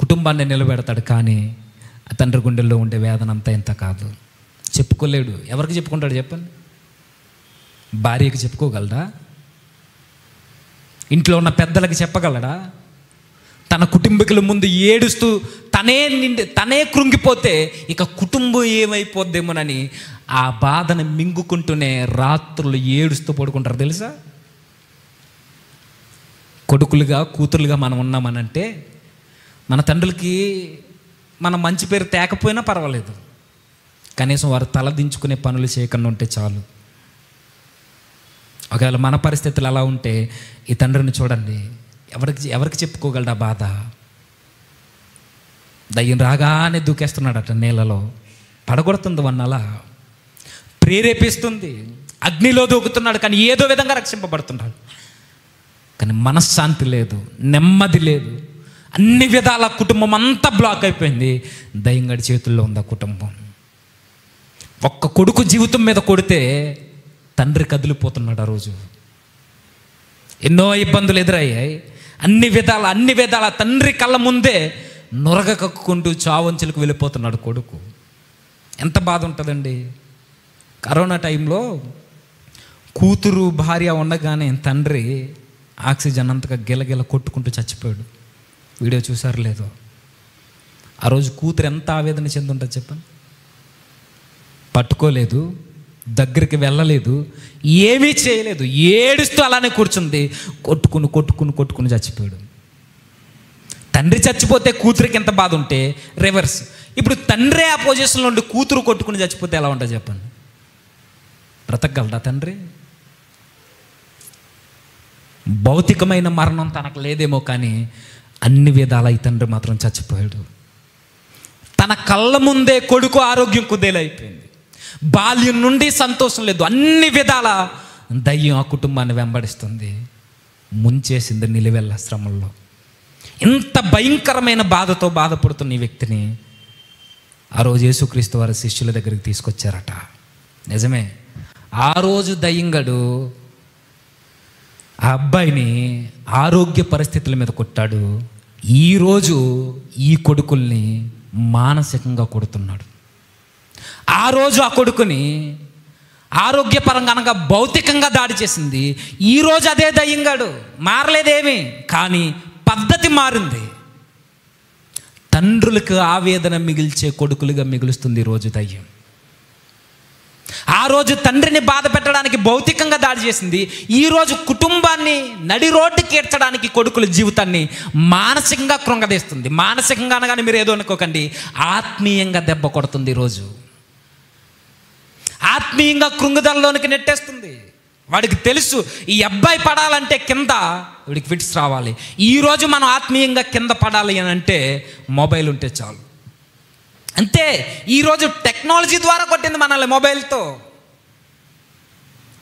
కుటుంబాన్ని నిలబెడతాడు. కానీ ఆ తండ్రి గుండెల్లో ఉండే వేదన అంతా ఎంత కాదు, చెప్పుకోలేడు. ఎవరికి చెప్పుకుంటాడు చెప్పండి? భార్యకి చెప్పుకోగలడా? ఇంట్లో ఉన్న పెద్దలకి చెప్పగలడా? తన కుటుంబీకుల ముందు ఏడుస్తూ తనే కృంగిపోతే ఇక కుటుంబం ఏమైపోద్దేమోనని ఆ బాధను మింగుకుంటూనే రాత్రులు ఏడుస్తూ పడుకుంటారు. తెలుసా? కొడుకులుగా కూతురులుగా మనం ఉన్నామనంటే మన తండ్రులకి మన మంచి పేరు తేకపోయినా పర్వాలేదు, కనీసం వారు తలదించుకునే పనులు చేయకుండా ఉంటే చాలు. ఒకవేళ మన పరిస్థితులు అలా ఉంటే ఈ తండ్రిని చూడండి, ఎవరికి చెప్పుకోగలడు ఆ బాధ? దయ్యం రాగానే దూకేస్తున్నాడట నీళ్ళలో, పడగొడుతుంది వన్నలా, ప్రేరేపిస్తుంది, అగ్నిలో దూకుతున్నాడు, కానీ ఏదో విధంగా రక్షింపబడుతున్నాడు. కానీ మనశ్శాంతి లేదు, నెమ్మది లేదు, అన్ని విధాల కుటుంబం అంతా బ్లాక్ అయిపోయింది. దయ్యంగడి చేతుల్లో ఉంది ఆ కుటుంబం. ఒక్క కొడుకు జీవితం మీద కొడితే తండ్రి కదిలిపోతున్నాడు. ఆ రోజు ఎన్నో ఇబ్బందులు ఎదురయ్యాయి. అన్ని విధాల తండ్రి కళ్ళ ముందే నొరగ కక్కుకుంటూ చావంచులకు వెళ్ళిపోతున్నాడు కొడుకు. ఎంత బాధ ఉంటుందండి. కరోనా టైంలో కూతురు భార్య ఉండగానే తండ్రి ఆక్సిజన్ అంతగా గిలగిల కొట్టుకుంటూ చచ్చిపోయాడు. వీడియో చూసారు లేదో? ఆ రోజు కూతురు ఎంత ఆవేదన చెంది ఉంటుంది చెప్పండి. పట్టుకోలేదు, దగ్గరికి వెళ్ళలేదు, ఏమీ చేయలేదు, ఏడుస్తూ అలానే కూర్చుంది. కొట్టుకుని చచ్చిపోయాడు. తండ్రి చచ్చిపోతే కూతురికి ఎంత బాధ ఉంటే రివర్స్. ఇప్పుడు తండ్రి ఆ పొజిషన్లో ఉండి కూతురు కొట్టుకుని చచ్చిపోతే ఎలా ఉంటుంది చెప్పండి? బ్రతకగలడా తండ్రి? భౌతికమైన మరణం తనకు లేదేమో, కానీ అన్ని విధాల ఈ తండ్రి మాత్రం చచ్చిపోయాడు. తన కళ్ళ ముందే కొడుకు ఆరోగ్యం కుదేలైపోయింది. బాల్యం నుండి సంతోషం లేదు, అన్ని విధాల దయ్యం ఆ కుటుంబాన్ని వెంబడిస్తుంది, ముంచేసింది నిలువెల్ల శ్రమల్లో. ఇంత భయంకరమైన బాధతో బాధపడుతున్న ఈ వ్యక్తిని ఆ రోజు యేసుక్రీస్తు వారి శిష్యుల దగ్గరికి తీసుకొచ్చారట. నిజమే, ఆ రోజు దయ్యంగడు ఆ అబ్బాయిని ఆరోగ్య పరిస్థితుల మీద కొట్టాడు. ఈరోజు ఈ కొడుకుల్ని మానసికంగా కొడుతున్నాడు. ఆ రోజు ఆ కొడుకుని ఆరోగ్యపరంగా అనగా భౌతికంగా దాడి చేసింది. ఈరోజు అదే దయ్యంగాడు, మారలేదేమి, కానీ పద్ధతి మారింది. తండ్రులకు ఆవేదన మిగిల్చే కొడుకులుగా మిగులుస్తుంది ఈరోజు దయ్యం. ఆ రోజు తండ్రిని బాధ పెట్టడానికి భౌతికంగా దాడి చేసింది. ఈరోజు కుటుంబాన్ని నడి రోడ్డుకి ఏడ్చడానికి కొడుకుల జీవితాన్ని మానసికంగా కృంగదీస్తుంది. మానసికంగా అనగానే మీరు ఏదో అనుకోకండి, ఆత్మీయంగా దెబ్బ కొడుతుంది. ఈరోజు ఆత్మీయంగా కృంగుదలలోనికి నెట్టేస్తుంది. వాడికి తెలుసు ఈ అబ్బాయి పడాలంటే కింద వీడికి ఫిట్స్ రావాలి. ఈరోజు మనం ఆత్మీయంగా కింద పడాలి అని అంటే మొబైల్ ఉంటే చాలు. అంతే, ఈరోజు టెక్నాలజీ ద్వారా కొట్టింది మనల్ని మొబైల్తో.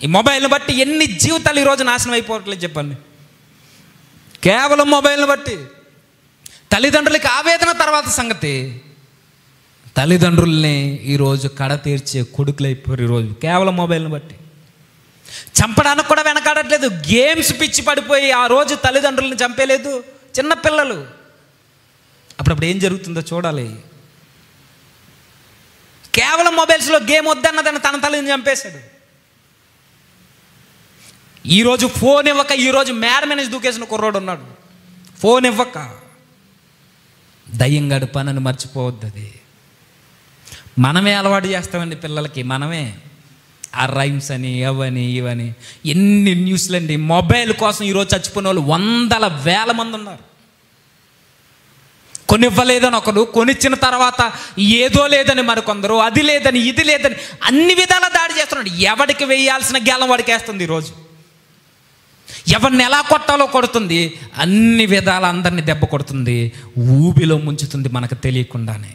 ఈ మొబైల్ని బట్టి ఎన్ని జీవితాలు ఈరోజు నాశనం అయిపోవట్లేదు చెప్పండి. కేవలం మొబైల్ని బట్టి. తల్లిదండ్రులకి ఆవేదన తర్వాత సంగతి, తల్లిదండ్రుల్ని ఈరోజు కడ తీర్చే కొడుకులు అయిపోయారు ఈరోజు కేవలం మొబైల్ని బట్టి. చంపడానికి కూడా వెనకాడట్లేదు. గేమ్స్ పిచ్చి పడిపోయి ఆ రోజు తల్లిదండ్రులను చంపేలేదు చిన్నపిల్లలు. అప్పుడప్పుడు ఏం జరుగుతుందో చూడాలి. కేవలం మొబైల్స్లో గేమ్ వద్దన్నదని తన తల్లిని చంపేశాడు. ఈరోజు ఫోన్ ఇవ్వక ఈరోజు మేడ మీద దూకేసిన కుర్రోడు ఉన్నాడు. ఫోన్ ఇవ్వక. దయ్యంగాడు పనని మర్చిపోవద్దు. అది మనమే అలవాటు చేస్తామండి పిల్లలకి. మనమే ఆ రైమ్స్ అని అవని ఇవని ఎన్ని న్యూస్లు అండి. మొబైల్ కోసం ఈరోజు చచ్చిపోయిన వాళ్ళు వందల వేల మంది ఉన్నారు. కొనివ్వలేదని ఒకరు, కొనిచ్చిన తర్వాత ఏదో లేదని మరికొందరు, అది లేదని ఇది లేదని అన్ని విధాలా దాడి చేస్తున్నాడు. ఎవడికి వేయాల్సిన గేలం వాడికి వేస్తుంది ఈరోజు. ఎవరిని ఎలా కొట్టాలో కొడుతుంది. అన్ని విధాల అందరినీ దెబ్బ కొడుతుంది, ఊబిలో ముంచుతుంది మనకు తెలియకుండానే.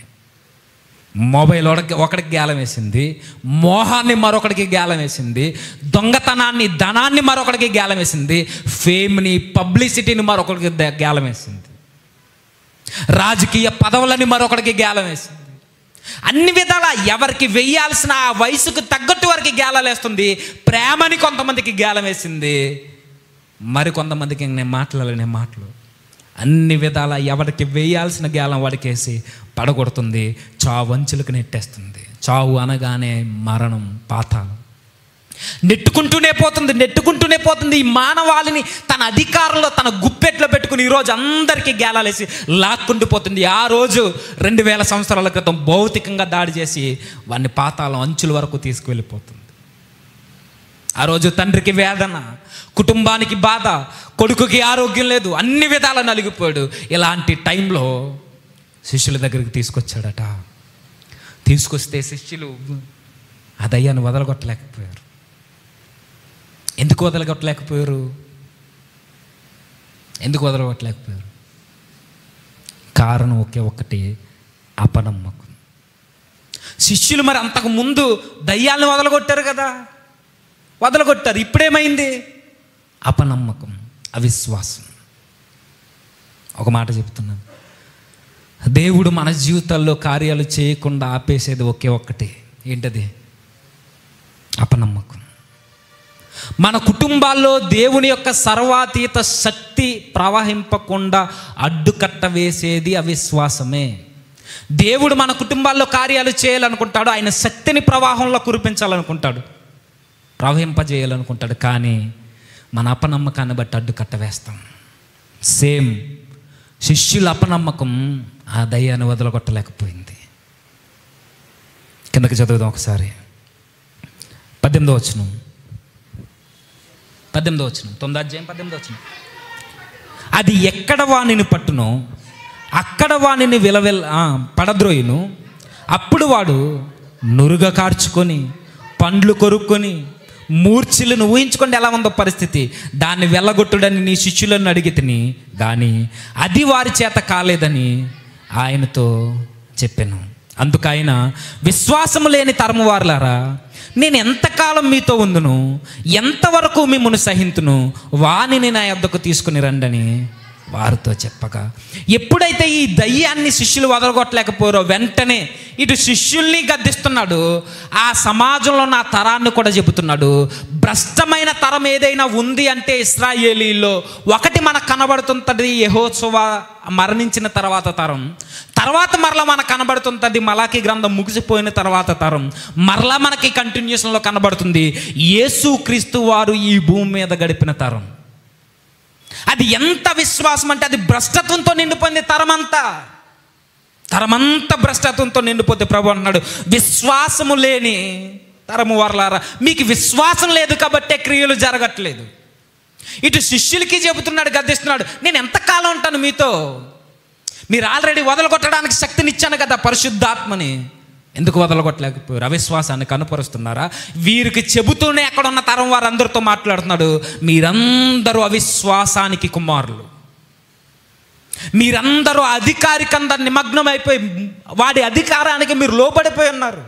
మొబైల్ ఒకడికి గేలం వేసింది, మోహాన్ని మరొకడికి గేలం వేసింది, దొంగతనాన్ని ధనాన్ని మరొకడికి గేలం వేసింది, ఫేమ్ని పబ్లిసిటీని మరొకడికి గేలం వేసింది, రాజకీయ పదవులని మరొకడికి గేలం వేసింది. అన్ని విధాల ఎవరికి వెయ్యాల్సిన ఆ వయసుకు తగ్గట్టు వారికి గేలాలు వేస్తుంది. ప్రేమని కొంతమందికి గేలం వేసింది, మరి కొంతమందికి నేను మాట్లాడలేని మాటలు. అన్ని విధాల ఎవరికి వేయాల్సిన గేలం వాడికేసి పడగొడుతుంది, చావు అంచులకు నెట్టేస్తుంది. చావు అనగానే మరణం, పాతాళం. నెట్టుకుంటూనే పోతుంది. ఈ మానవాళిని తన అధికారంలో, తన గుప్పెట్లో పెట్టుకుని ఈరోజు అందరికీ గేలాలేసి లాక్కుండిపోతుంది. ఆ రోజు 2000 సంవత్సరాల క్రితం భౌతికంగా దాడి చేసి వాడిని పాతాళం అంచుల వరకు తీసుకువెళ్ళిపోతుంది. ఆ రోజు తండ్రికి వేదన, కుటుంబానికి బాధ, కొడుకుకి ఆరోగ్యం లేదు, అన్ని విధాలా నలిగిపోయాడు. ఇలాంటి టైంలో శిష్యుల దగ్గరికి తీసుకొచ్చాడట. తీసుకొస్తే శిష్యులు ఆ దయ్యాన్ని వదలగొట్టలేకపోయారు. ఎందుకు వదలగొట్టలేకపోయారు? కారణం ఒకే ఒక్కటి, అపనమ్మకం. శిష్యులు మరి అంతకు ముందు దయ్యాలను వదలగొట్టారు కదా, వదలగొట్టారు. ఇప్పుడేమైంది? అపనమ్మకం, అవిశ్వాసం. ఒక మాట చెప్తున్నాను, దేవుడు మన జీవితాల్లో కార్యాలు చేయకుండా ఆపేసేది ఒకే ఒక్కటి. ఏంటది? అపనమ్మకం. మన కుటుంబాల్లో దేవుని యొక్క సర్వాతీత శక్తి ప్రవహింపకుండా అడ్డుకట్ట వేసేది అవిశ్వాసమే. దేవుడు మన కుటుంబాల్లో కార్యాలు చేయాలనుకుంటాడు, ఆయన శక్తిని ప్రవాహంలో కురిపించాలనుకుంటాడు, ప్రవహింపజేయాలనుకుంటాడు. కానీ మన అపనమ్మకాన్ని బట్టి అడ్డుకట్ట వేస్తాం. సేమ్ శిష్యుల అపనమ్మకం ఆ దయ్యాన్ని వదలగొట్టలేకపోయింది. కిందకి చదువుదాం ఒకసారి. 18వ వచనం, 9వ అధ్యాయం 18వ వచనం. అది ఎక్కడ వాణిని పట్టునో అక్కడ వాణిని పడద్రోయును. అప్పుడు వాడు నురుగ కార్చుకొని, పండ్లు కొరుక్కొని, మూర్ఛిలను ఊహించుకోండి ఎలా ఉందో పరిస్థితి. దాన్ని వెళ్ళగొట్టుడని నీ శిష్యులను అడిగితిని, కానీ అది వారి చేత కాలేదని ఆయనతో చెప్పాను. అందుకు ఆయన, విశ్వాసము లేని తరము వారులారా, నేను ఎంతకాలం మీతో ఉందును, ఎంతవరకు మిమ్మును సహింతును, వానిని నా యొద్దకు తీసుకుని రండని వారితో చెప్పగా, ఎప్పుడైతే ఈ దయ్యాన్ని శిష్యులు వదలగొట్టలేకపోయారో వెంటనే ఇటు శిష్యుల్ని గద్దిస్తున్నాడు, ఆ సమాజంలో నా తరాన్ని కూడా చెబుతున్నాడు. భ్రష్టమైన తరం ఏదైనా ఉంది అంటే ఇశ్రాయేలీల్లో ఒకటి మనకు కనబడుతుంటుంది, యెహోషువ మరణించిన తర్వాత మరలా మనకు కనబడుతుంటుంది, మలాకీ గ్రంథం ముగిసిపోయిన తర్వాత తరం మరలా మనకి కంటిన్యూషన్లో కనబడుతుంది, యేసుక్రీస్తు వారు ఈ భూమి మీద గడిపిన తరం. అది ఎంత విశ్వాసం అంటే అది భ్రష్టత్వంతో నిండిపోయింది. తరమంతా భ్రష్టత్వంతో నిండిపోతే ప్రభు అన్నాడు, విశ్వాసము లేని తరము వారలారా, మీకు విశ్వాసం లేదు కాబట్టే క్రియలు జరగట్లేదు. ఇటు శిష్యులకి చెబుతున్నాడు, గద్దిస్తున్నాడు, నేను ఎంతకాలం ఉంటాను మీతో, మీరు ఆల్రెడీ వదలగొట్టడానికి శక్తినిచ్చాను కదా పరిశుద్ధాత్మని, ఎందుకు వదలగొట్టలేకపోయారు? అవిశ్వాసాన్ని కనుపరుస్తున్నారా? వీరికి చెబుతూనే అక్కడ ఉన్న తరం వారందరితో మాట్లాడుతున్నాడు, మీరందరూ అవిశ్వాసానికి కుమారులు, మీరందరూ అధికారికంగా నిమగ్నం అయిపోయి వాడి అధికారానికి మీరు లోబడిపోయి ఉన్నారు.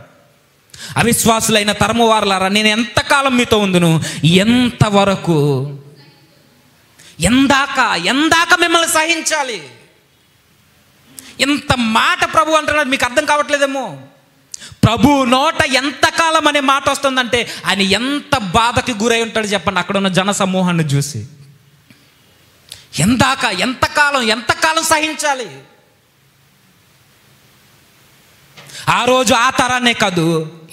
అవిశ్వాసులైన తరము వారలారా, నేను ఎంతకాలం మీతో ఉందును, ఎంతవరకు, ఎందాక మిమ్మల్ని సహించాలి. ఎంత మాట ప్రభు అంటున్నాడు, మీకు అర్థం కావట్లేదేమో. ప్రభు నోట ఎంతకాలం అనే మాట వస్తుందంటే ఆయన ఎంత బాధకి గురై ఉంటాడు చెప్పండి అక్కడ ఉన్న జన సమూహాన్ని చూసి. ఎంతకాలం సహించాలి? ఆ రోజు ఆ తరాన్నే కాదు,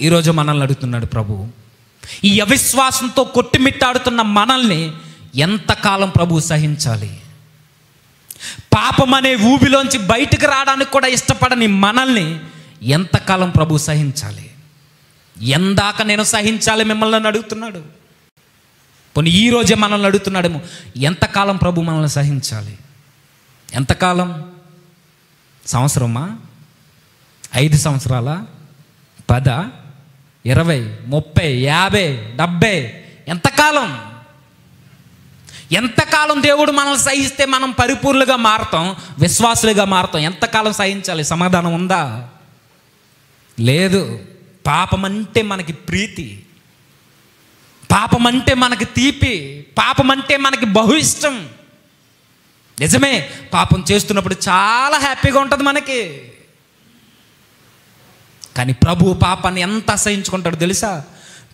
ఈరోజు మనల్ని అడుగుతున్నాడు ప్రభు. ఈ అవిశ్వాసంతో కొట్టిమిట్టాడుతున్న మనల్ని ఎంతకాలం ప్రభు సహించాలి? పాపం అనే ఊబిలోంచి బయటకు రావడానికి కూడా ఇష్టపడని మనల్ని ఎంతకాలం ప్రభు సహించాలి? ఎందాక నేను సహించాలి మిమ్మల్ని అడుగుతున్నాడు. పోనీ ఈరోజే మనల్ని అడుగుతున్నాడేమో, ఎంతకాలం ప్రభు మనల్ని సహించాలి? ఎంతకాలం? సంవత్సరమా? 5 సంవత్సరాల? 10, 20, 30, 50, 70? ఎంతకాలం దేవుడు మనల్ని సహిస్తే మనం పరిపూర్ణులుగా మారుతాం, విశ్వాసులుగా మారుతాం? ఎంతకాలం సహించాలి? సమాధానం ఉందా? లేదు. పాపం అంటే మనకి ప్రీతి, పాపం అంటే మనకి తీపి, పాపం అంటే మనకి బహు ఇష్టం. నిజమే, పాపం చేస్తున్నప్పుడు చాలా హ్యాపీగా ఉంటుంది మనకి. కానీ ప్రభు పాపాన్ని ఎంత అసహించుకుంటాడో తెలుసా?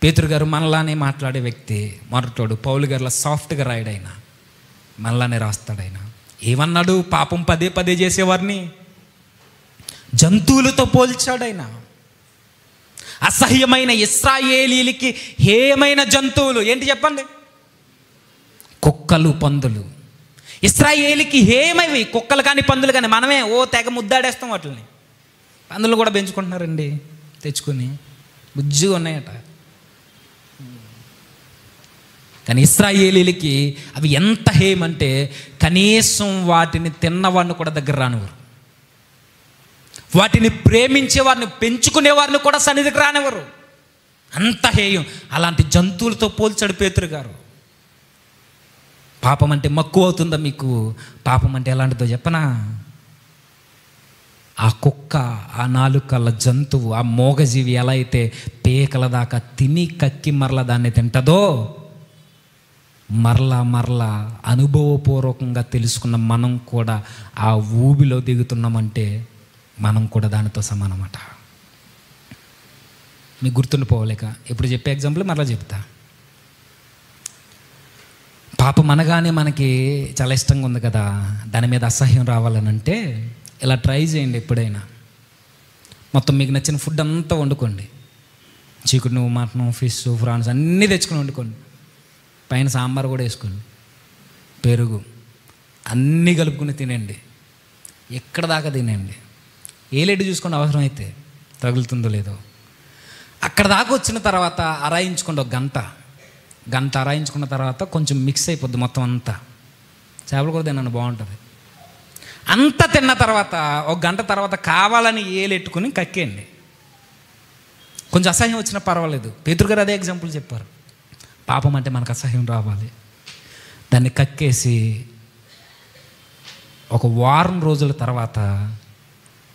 పేతురు గారు మనలానే మాట్లాడే వ్యక్తి, మొరటోడు. పౌలు గారిలా సాఫ్ట్గా రాయడైనా, మనలానే రాస్తాడైనా. ఏమన్నాడు? పాపం పదే చేసేవారిని జంతువులతో పోల్చాడైనా. అసహ్యమైన ఇశ్రాయేలీలకి హేయమైన జంతువులు ఏంటి చెప్పండి? కుక్కలు, పందులు. ఇశ్రాయేలీకి హేయమైనవి కుక్కలు కానీ పందులు కానీ. మనమే తెగ ముద్దాడేస్తాం వాటిని. పందులు కూడా పెంచుకుంటున్నారండి తెచ్చుకొని, బుజ్జిగా ఉన్నాయట. కానీ ఇశ్రాయేలీలకి అవి ఎంత హేయమంటే కనీసం వాటిని తిన్నవాడిని కూడా దగ్గర రానివ్వరు. వాటిని ప్రేమించేవారిని, పెంచుకునేవారిని కూడా సన్నిధికి రానివ్వరు. అంత హేయం. అలాంటి జంతువులతో పోల్చాడు పేతురు గారు. పాపం అంటే మక్కువ అవుతుందా మీకు? పాపం అంటే ఎలాంటిదో చెప్పనా? ఆ కుక్క, ఆ 4 కళ్ళ జంతువు, ఆ మోగజీవి ఎలా అయితే పేకల దాకా తిని కక్కి మరలా దాన్ని తింటదో, మరలా అనుభవపూర్వకంగా తెలుసుకున్న మనం కూడా ఆ ఊబిలో దిగుతున్నామంటే మనం కూడా దానితో సమానమాట. మీకు గుర్తుండిపోలేక ఇప్పుడు చెప్పే ఎగ్జాంపుల్ మరలా చెప్తా. పాపం అనగానే మనకి చాలా ఇష్టంగా ఉంది కదా, దాని మీద అసహ్యం రావాలనంటే ఇలా ట్రై చేయండి. ఎప్పుడైనా మొత్తం మీకు నచ్చిన ఫుడ్ అంతా వండుకోండి. చికెన్, మటన్, ఫిష్, ఫ్రాన్స్ అన్నీ తెచ్చుకొని వండుకోండి. పైన సాంబార్ కూడా వేసుకోండి, పెరుగు అన్నీ కలుపుకుని తినండి. ఎక్కడ దాకా తినండి. ఏలేడు చూసుకోండి, అవసరమైతే తగులుతుందో లేదో. అక్కడ దాకా వచ్చిన తర్వాత అరాయించుకోండి. ఒక గంట అరాయించుకున్న తర్వాత కొంచెం మిక్స్ అయిపోద్ది మొత్తం అంతా. చేపలు కూడా తినండి, బాగుంటుంది. అంతా తిన్న తర్వాత ఒక గంట తర్వాత కావాలని ఏలెట్టుకుని కక్కేయండి. కొంచెం అసహ్యం వచ్చినా పర్వాలేదు. పేతురు గారు అదే ఎగ్జాంపుల్ చెప్పారు. పాపం అంటే మనకు అసహ్యం రావాలి, దాన్ని కక్కేసి ఒక వారం రోజుల తర్వాత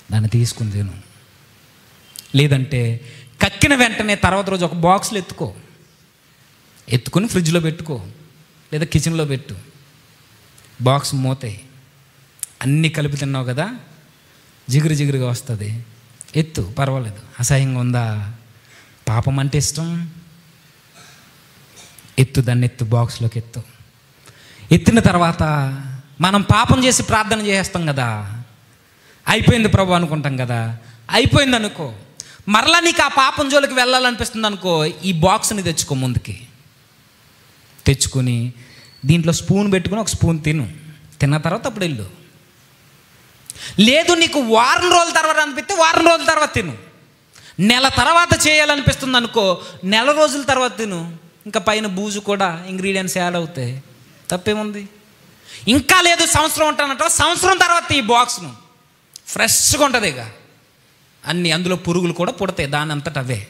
దాన్ని తీసుకుని తిను. లేదంటే కక్కిన వెంటనే తర్వాత రోజు ఒక బాక్స్లో ఎత్తుకొని ఫ్రిడ్జ్లో పెట్టుకో, లేదా కిచెన్లో పెట్టు. బాక్స్ మూతాయి. అన్నీ కలిపి తిన్నావు కదా, జిగురుగా వస్తుంది. ఎత్తు, పర్వాలేదు. అసహ్యంగా ఉందా? పాపం అంటే ఇష్టం, దాన్ని ఎత్తు, బాక్స్లోకి ఎత్తిన తర్వాత మనం పాపం చేసి ప్రార్థన చేసేస్తాం కదా, అయిపోయింది ప్రభు అనుకుంటాం కదా. అయిపోయింది అనుకో, మరలా నీకు ఆ పాపం జోలికి వెళ్ళాలనిపిస్తుంది అనుకో, ఈ బాక్స్ని తెచ్చుకో. ముందుకి తెచ్చుకొని దీంట్లో స్పూన్ పెట్టుకుని ఒక స్పూన్ తిన్న తర్వాత అప్పుడు వెళ్ళు. లేదు నీకు వారం రోజుల తర్వాత అనిపిస్తే వారం రోజుల తర్వాత తిను. నెల తర్వాత చేయాలనిపిస్తుంది అనుకో, నెల రోజుల తర్వాత తిను. ఇంకా పైన బూజు కూడా ఇంగ్రీడియంట్స్ యాడ్ అవుతాయి, తప్పేముంది? ఇంకా లేదు సంవత్సరం ఉంటానంట, సంవత్సరం తర్వాత ఈ బాక్స్ను ఫ్రెష్గా ఉంటుంది. ఇక అన్నీ అందులో పురుగులు కూడా పుడతాయి దాని అంతటా అవే.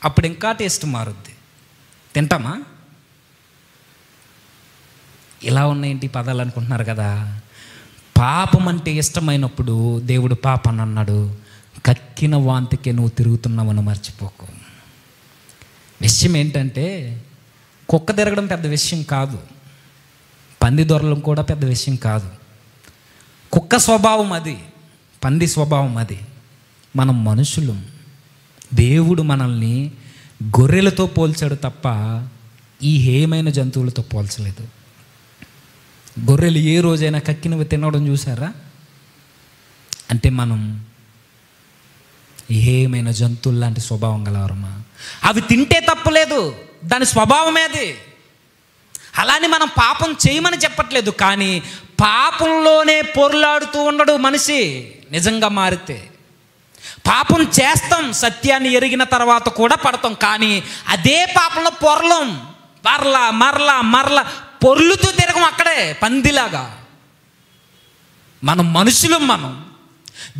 అప్పుడు ఇంకా టేస్ట్ మారుద్ది. తింటామా? ఇలా ఉన్నాయేంటి పదాలు అనుకుంటున్నారు కదా. పాపం అంటే ఇష్టమైనప్పుడు దేవుడు పాపని అన్నాడు, కక్కిన వాంతికే నువ్వు తిరుగుతున్నావని మర్చిపోకు. విషయం ఏంటంటే కుక్క తిరగడం పెద్ద విషయం కాదు, పంది దొరలం కూడా పెద్ద విషయం కాదు. కుక్క స్వభావం అది, పంది స్వభావం అది. మనం మనుషులం. దేవుడు మనల్ని గొర్రెలతో పోల్చాడు తప్ప ఈ హేయమైన జంతువులతో పోల్చలేదు. గొర్రెలు ఏ రోజైనా కక్కినవి తినడం చూసారా? అంటే మనం ఏమైన జంతువులు లాంటి స్వభావం గలవరమా? అవి తింటే తప్పులేదు, దాని స్వభావమే అది. అలానే మనం పాపం చేయమని చెప్పట్లేదు, కానీ పాపంలోనే పొర్లాడుతూ ఉండడు మనిషి. నిజంగా మారితే పాపం చేస్తాం, సత్యాన్ని ఎరిగిన తర్వాత కూడా పడతాం, కానీ అదే పాపంలో పొరలం, మరలా పొర్లుతూ తిరగం అక్కడే పందిలాగా. మనం మనుషులం, మనం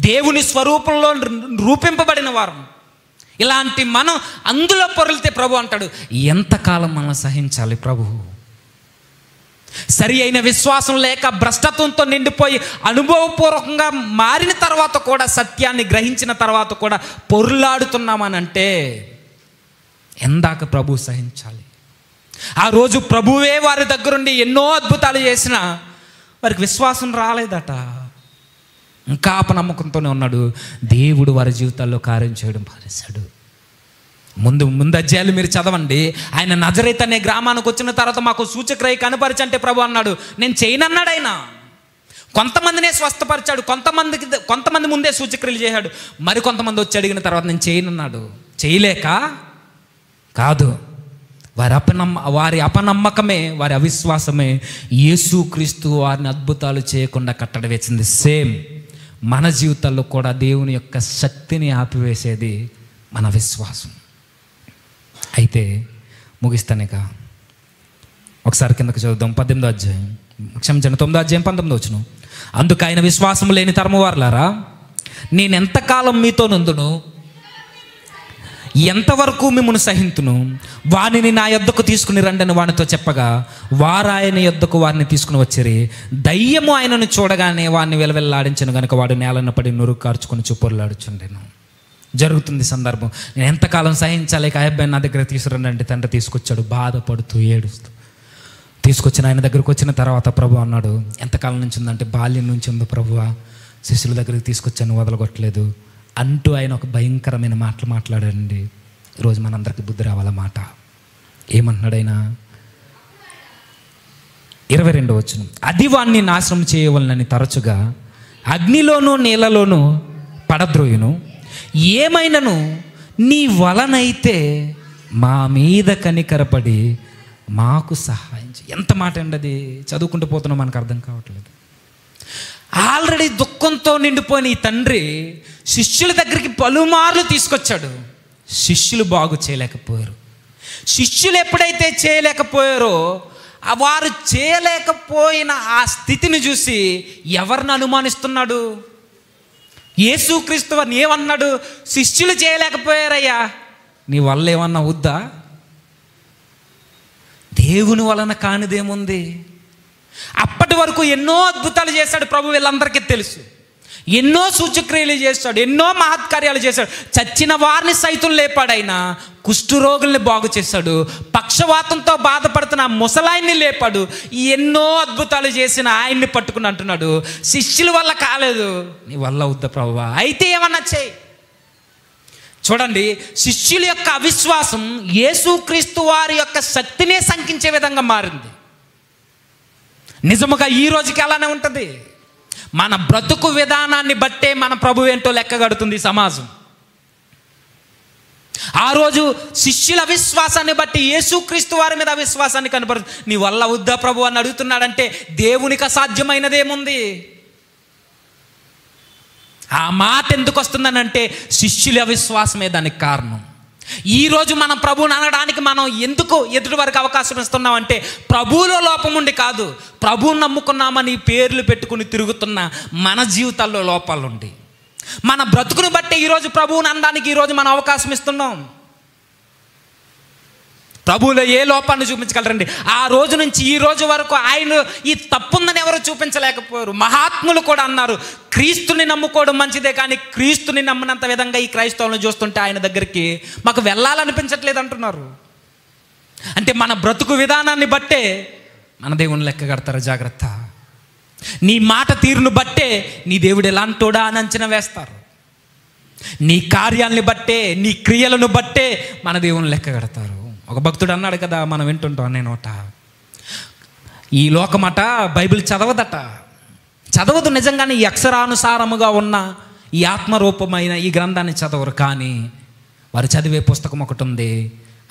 దేవుని స్వరూపంలో రూపింపబడిన వారం. ఇలాంటి మనం అందులో పొరలితే ప్రభు అంటాడు, ఎంతకాలం మనం సహించాలి ప్రభు? సరి అయిన విశ్వాసం లేక భ్రష్టత్వంతో నిండిపోయి అనుభవపూర్వకంగా మారిన తర్వాత కూడా, సత్యాన్ని గ్రహించిన తర్వాత కూడా పొర్లాడుతున్నామనంటే ఎందాక ప్రభు సహించాలి? ఆ రోజు ప్రభువే వారి దగ్గరుండి ఎన్నో అద్భుతాలు చేసినా వారికి విశ్వాసం రాలేదట. ఇంకా అపనమ్మకంతోనే ఉన్నాడు. దేవుడు వారి జీవితాల్లో కార్యం చేయడం మానేశాడు. ముందు అధ్యాయాలు మీరు చదవండి. ఆయన నజరేత్ అనే గ్రామానికి వచ్చిన తర్వాత మాకు సూచక్రియ కనపరిచంటే ప్రభు అన్నాడు, నేను చేయనన్నాడు. ఆయన కొంతమందినే స్వస్థపరిచాడు, కొంతమంది ముందే సూచక్రియలు చేశాడు, మరి కొంతమంది వచ్చి అడిగిన తర్వాత నేను చేయనన్నాడు. చేయలేక కాదు, వారి అపనమ్మకమే, వారి అవిశ్వాసమే యేసుక్రీస్తు వారిని అద్భుతాలు చేయకుండా కట్టడి వేసింది. సేమ్ మన జీవితాల్లో కూడా దేవుని యొక్క శక్తిని ఆపివేసేది మన విశ్వాసం. అయితే ముగిస్తానిక ఒకసారి కిందకు చదువుదాం. 18వ అధ్యాయం, క్షమించండి 9వ అధ్యాయం 19వ వచనం. అందుకు ఆయన, విశ్వాసం లేని తరము వారలారా, నేను ఎంతకాలం మీతో నుందును, ఎంతవరకు మిమ్మల్ని సహింతును, వారిని నా యొద్దకు తీసుకుని రండి అని వానితో చెప్పగా, వారు ఆయన యొద్దకు వారిని తీసుకుని వచ్చిరి. దయ్యము ఆయనను చూడగానే వారిని వెలవెల్లాడించను గనుక వాడు నేలను పడి నురుగు కార్చుకొని చుప్పొరులాడుచుండెను. జరుగుతుంది సందర్భం. నేను ఎంతకాలం సహించాలి, అబ్బాయి నా దగ్గర తీసుకురండి అంటే తండ్రి తీసుకొచ్చాడు, బాధపడుతూ ఏడుస్తూ. తీసుకొచ్చిన ఆయన దగ్గరకు వచ్చిన తర్వాత ప్రభు అన్నాడు, ఎంతకాలం నుంచి ఉందంటే, బాల్యం నుంచి ఉంది ప్రభువా, శిష్యుల దగ్గరికి తీసుకొచ్చాను, వదలగొట్టలేదు అంటూ ఆయన ఒక భయంకరమైన మాటలు మాట్లాడండి. ఈరోజు మనందరికీ బుద్ధి రావాల మాట. ఏమంటున్నాడు ఆయన? 22వ వచనం. అది వాణ్ణి నాశనం చేయవలనని తరచుగా అగ్నిలోనూ నీళ్ళలోనూ పడద్రోయును, ఏమైనను నీ వలనైతే మా మీద కనికరపడి మాకు సహాయం చేయి. ఎంత మాట అండి అది! చదువుకుంటూ పోతున్నాం, మనకు అర్థం కావట్లేదు. ఆల్రెడీ దుఃఖంతో నిండిపోయిన ఈ తండ్రి శిష్యుల దగ్గరికి పలుమార్లు తీసుకొచ్చాడు. శిష్యులు బాగు చేయలేకపోయారు. శిష్యులు ఎప్పుడైతే చేయలేకపోయారో, వారు చేయలేకపోయిన ఆ స్థితిని చూసి ఎవరిని అనుమానిస్తున్నాడు? యేసుక్రీస్తు వారిని ఏమన్నాడు? శిష్యులు చేయలేకపోయారయ్యా, నీ వల్ల ఏమన్నా వద్దా? దేవుని వలన కానిదేముంది? అప్పటి వరకు ఎన్నో అద్భుతాలు చేశాడు ప్రభు, వీళ్ళందరికీ తెలుసు. ఎన్నో సూచక్రియలు చేశాడు, ఎన్నో మహత్కార్యాలు చేశాడు. చచ్చిన వారిని సైతం లేపాడైనా, కుష్ఠరోగుల్ని బాగు చేశాడు, పక్షవాతంతో బాధపడుతున్న ముసలాయన్ని లేపాడు. ఎన్నో అద్భుతాలు చేసిన ఆయన్ని పట్టుకుని అంటున్నాడు, శిష్యుల వల్ల కాలేదు, నీ వల్ల వద్ద ప్రభువా, అయితే ఏమన్నా చేయి. చూడండి, శిష్యుల యొక్క అవిశ్వాసం యేసుక్రీస్తు వారి యొక్క శక్తినే శంకించే విధంగా మారింది. నిజముగా ఈ రోజుకి అలానే ఉంటుంది. మన బ్రతుకు విధానాన్ని బట్టే మన ప్రభు ఏంటో లెక్క కడుతుంది సమాజం. ఆ రోజు శిష్యుల అవిశ్వాసాన్ని బట్టి యేసుక్రీస్తు వారి మీద అవిశ్వాసాన్ని కనపడుతుంది. నీ వల్ల వద్దా ప్రభు అని అడుగుతున్నాడంటే దేవునికి అసాధ్యమైనదేముంది? ఆ మాట ఎందుకు వస్తుందనంటే శిష్యుల అవిశ్వాసమే దానికి కారణం. ఈరోజు మనం ప్రభువుని అనడానికి మనం ఎందుకు ఎదుటి వరకు అవకాశం ఇస్తున్నామంటే, ప్రభువులో లోపం ఉండి కాదు, ప్రభువుని నమ్ముకున్నామని పేర్లు పెట్టుకుని తిరుగుతున్న మన జీవితాల్లో లోపాలుండి, మన బ్రతుకుని బట్టి ఈరోజు ప్రభువుని అనడానికి ఈరోజు మనం అవకాశం ఇస్తున్నాం. ప్రభువులో ఏ లోపాన్ని చూపించగలరండి? ఆ రోజు నుంచి ఈ రోజు వరకు ఆయన ఈ తప్పుందని ఎవరు చూపించలేకపోయారు. మహాత్ములు కూడా అన్నారు, క్రీస్తుని నమ్ముకోవడం మంచిదే, కానీ క్రీస్తుని నమ్మినంత విధంగా ఈ క్రైస్తవులను చూస్తుంటే ఆయన దగ్గరికి మాకు వెళ్ళాలనిపించట్లేదు అంటున్నారు. అంటే మన బ్రతుకు విధానాన్ని బట్టే మన దేవుని లెక్క కడతారు. జాగ్రత్త. నీ మాట తీరును బట్టే నీ దేవుడు ఎలాంటోడా అని అంచనా వేస్తారు. నీ కార్యాలని బట్టే, నీ క్రియలను బట్టే మన దేవుని లెక్క కడతారు. ఒక భక్తుడు అన్నాడు కదా, మనం వింటుంటాం నేనోట, ఈ లోకమట బైబిల్ చదవదు నిజంగానే. ఈ అక్షరానుసారముగా ఉన్న ఈ ఆత్మరూపమైన ఈ గ్రంథాన్ని చదవరు, కానీ వారు చదివే పుస్తకం ఒకటి ఉంది,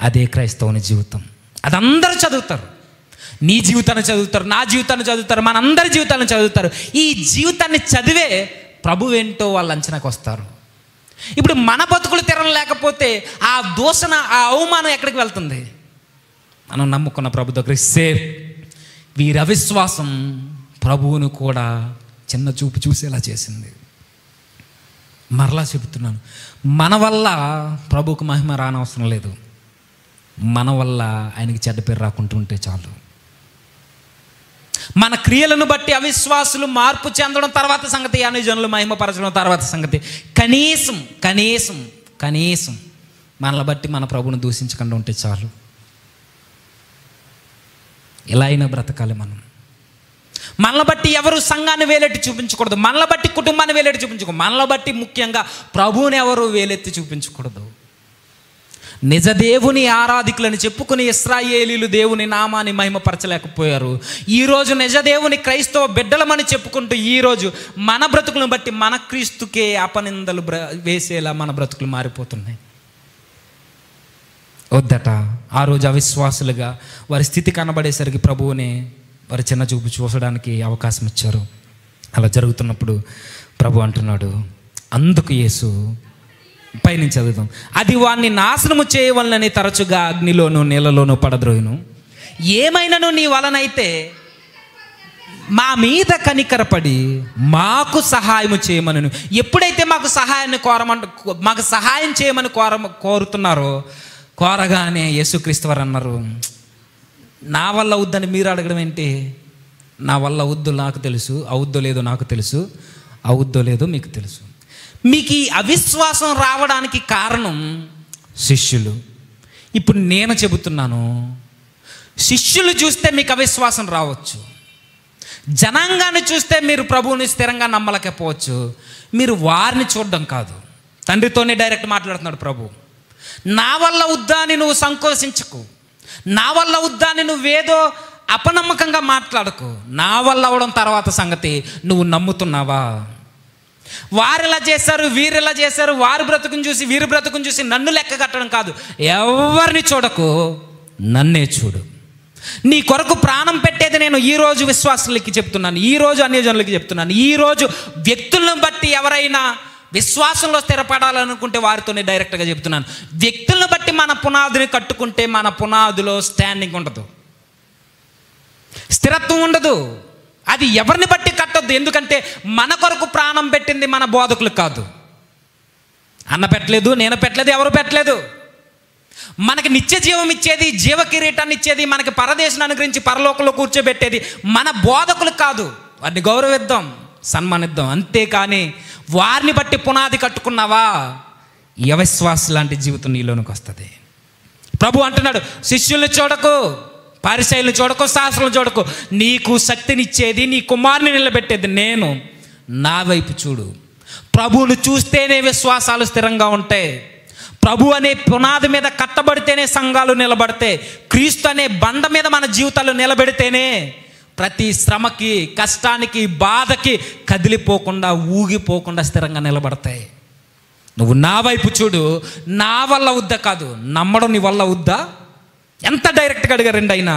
అదే క్రైస్తవుని జీవితం. అది అందరూ చదువుతారు. నీ జీవితాన్ని చదువుతారు, నా జీవితాన్ని చదువుతారు, మనందరి జీవితాన్ని చదువుతారు. ఈ జీవితాన్ని చదివే ప్రభు ఏంటో వాళ్ళు అంచనాకు వస్తారు. ఇప్పుడు మన బతుకులు తిరగ లేకపోతే ఆ దూషణ, ఆ అవమానం ఎక్కడికి వెళ్తుంది? మనం నమ్ముకున్న ప్రభు దగ్గరికి సేఫ్. వీరి అవిశ్వాసం ప్రభువును కూడా చిన్న చూపు చూసేలా చేసింది. మరలా చెబుతున్నాను, మన వల్ల ప్రభువుకు మహిమ రానవసరం లేదు. మన వల్ల ఆయనకి చెడ్డ పేరు రాకుంటుంటే చాలు. మన క్రియలను బట్టి అవిశ్వాసులు మార్పు చెందడం తర్వాత సంగతి, అనుజనులు మహిమపరచడం తర్వాత సంగతి. కనీసం మనల్ని బట్టి మన ప్రభువును దూషించకుండా ఉంటే చాలు. ఇలా అయినా బ్రతకాలి మనం. మనల్ని బట్టి ఎవరు సంఘాన్ని వేలెత్తి చూపించకూడదు, మనల్ని బట్టి కుటుంబాన్ని వేలెత్తి చూపించకూడదు, మనల్ని బట్టి ముఖ్యంగా ప్రభువుని ఎవరు వేలెత్తి చూపించకూడదు. నిజ దేవుని ఆరాధికులని చెప్పుకుని ఇశ్రాయేలీలు దేవుని నామాన్ని మహిమపరచలేకపోయారు. ఈరోజు నిజ దేవుని క్రైస్తవ బిడ్డలమని చెప్పుకుంటూ ఈరోజు మన బ్రతుకులను బట్టి మన క్రీస్తుకే అపనిందలు వేసేలా మన బ్రతుకులు మారిపోతున్నాయి. వద్దట. ఆ రోజు అవిశ్వాసులుగా వారి స్థితి కనబడేసరికి ప్రభువుని వారి చిన్న చూపు చూసడానికి అవకాశం ఇచ్చారు. అలా జరుగుతున్నప్పుడు ప్రభు అంటున్నాడు, అందుకు యేసు పైనుంచి చదువుదాం, అది వాణ్ణి నాశనము చేయవలనని తరచుగా అగ్నిలోను నీళ్ళలోనూ పడద్రోయును. ఏమైనాను నీ వలనైతే మా మీద కనికరపడి మాకు సహాయం చేయమను. ఎప్పుడైతే మాకు సహాయం చేయమని కోరుతున్నారో, కోరగానే యేసుక్రీస్తు వారు అన్నారు, నా వల్ల వద్దని మీరు అడగడం ఏంటి? నా వల్ల వద్దు నాకు తెలుసు, అవుద్దో లేదో నాకు తెలుసు, అవుద్దో లేదో మీకు తెలుసు. మీకు ఈ అవిశ్వాసం రావడానికి కారణం శిష్యులు. ఇప్పుడు నేను చెబుతున్నాను, శిష్యులు చూస్తే మీకు అవిశ్వాసం రావచ్చు, జనాంగాన్ని చూస్తే మీరు ప్రభువుని స్థిరంగా నమ్మలేకపోవచ్చు. మీరు వారిని చూడడం కాదు, తండ్రితోనే డైరెక్ట్ మాట్లాడుతున్నాడు ప్రభు. నా వల్ల వద్దా అని నువ్వు సంకోచించకు, నా వల్ల వద్దా అని నువ్వేదో అపనమ్మకంగా మాట్లాడకు. నా వల్ల అవడం తర్వాత సంగతి. నువ్వు నమ్ముతున్నావా? వారు ఇలా చేశారు, వీరు ఇలా చేశారు, వారి బ్రతుకుని చూసి వీరి బ్రతుకుని చూసి నన్ను లెక్క కట్టడం కాదు. ఎవరిని చూడకు, నన్నే చూడు. నీ కొరకు ప్రాణం పెట్టేది నేను ఈరోజు విశ్వాసులకి చెప్తున్నాను, ఈరోజు అన్యజనులకి చెప్తున్నాను. ఈరోజు వ్యక్తులను బట్టి ఎవరైనా విశ్వాసంలో స్థిరపడాలనుకుంటే వారితోనే డైరెక్ట్గా చెప్తున్నాను. వ్యక్తులను బట్టి మన పునాదిని కట్టుకుంటే మన పునాదిలో స్టాండింగ్ ఉండదు, స్థిరత్వం ఉండదు. అది ఎవరిని బట్టి కట్టొద్దు. ఎందుకంటే మన కొరకు ప్రాణం పెట్టింది మన బోధకులు కాదు. అన్న పెట్టలేదు, నేను పెట్టలేదు, ఎవరు పెట్టలేదు. మనకి నిత్య జీవం ఇచ్చేది, జీవ కిరీటాన్ని ఇచ్చేది, మనకి పరదేశం అనుగ్రహించి పరలోకంలో కూర్చోబెట్టేది మన బోధకులు కాదు. వారిని గౌరవిద్దాం, సన్మానిద్దాం, అంతేకాని వారిని బట్టి పునాది కట్టుకున్నావా, అవిశ్వాస లాంటి జీవితం నీలోనికి వస్తుంది. ప్రభు అంటున్నాడు, శిష్యుల్ని చూడకు, పరిసయ్యులను చూడకు, శాస్త్రులను చూడకు. నీకు శక్తినిచ్చేది, నీ కుమారుని నిలబెట్టేది నేను. నా వైపు చూడు. ప్రభువును చూస్తేనే విశ్వాసాలు స్థిరంగా ఉంటాయి. ప్రభు అనే పునాది మీద కట్టబడితేనే సంఘాలు నిలబడతాయి. క్రీస్తు అనే బండ మీద మన జీవితాలు నిలబెడితేనే ప్రతి శ్రమకి, కష్టానికి, బాధకి కదిలిపోకుండా, ఊగిపోకుండా స్థిరంగా నిలబడతాయి. నువ్వు నా వైపు చూడు. నా వల్ల వద్దా కాదు, నమ్మడం నీ వల్ల వద్దా? ఎంత డైరెక్ట్గా అడిగారండి ఆయన.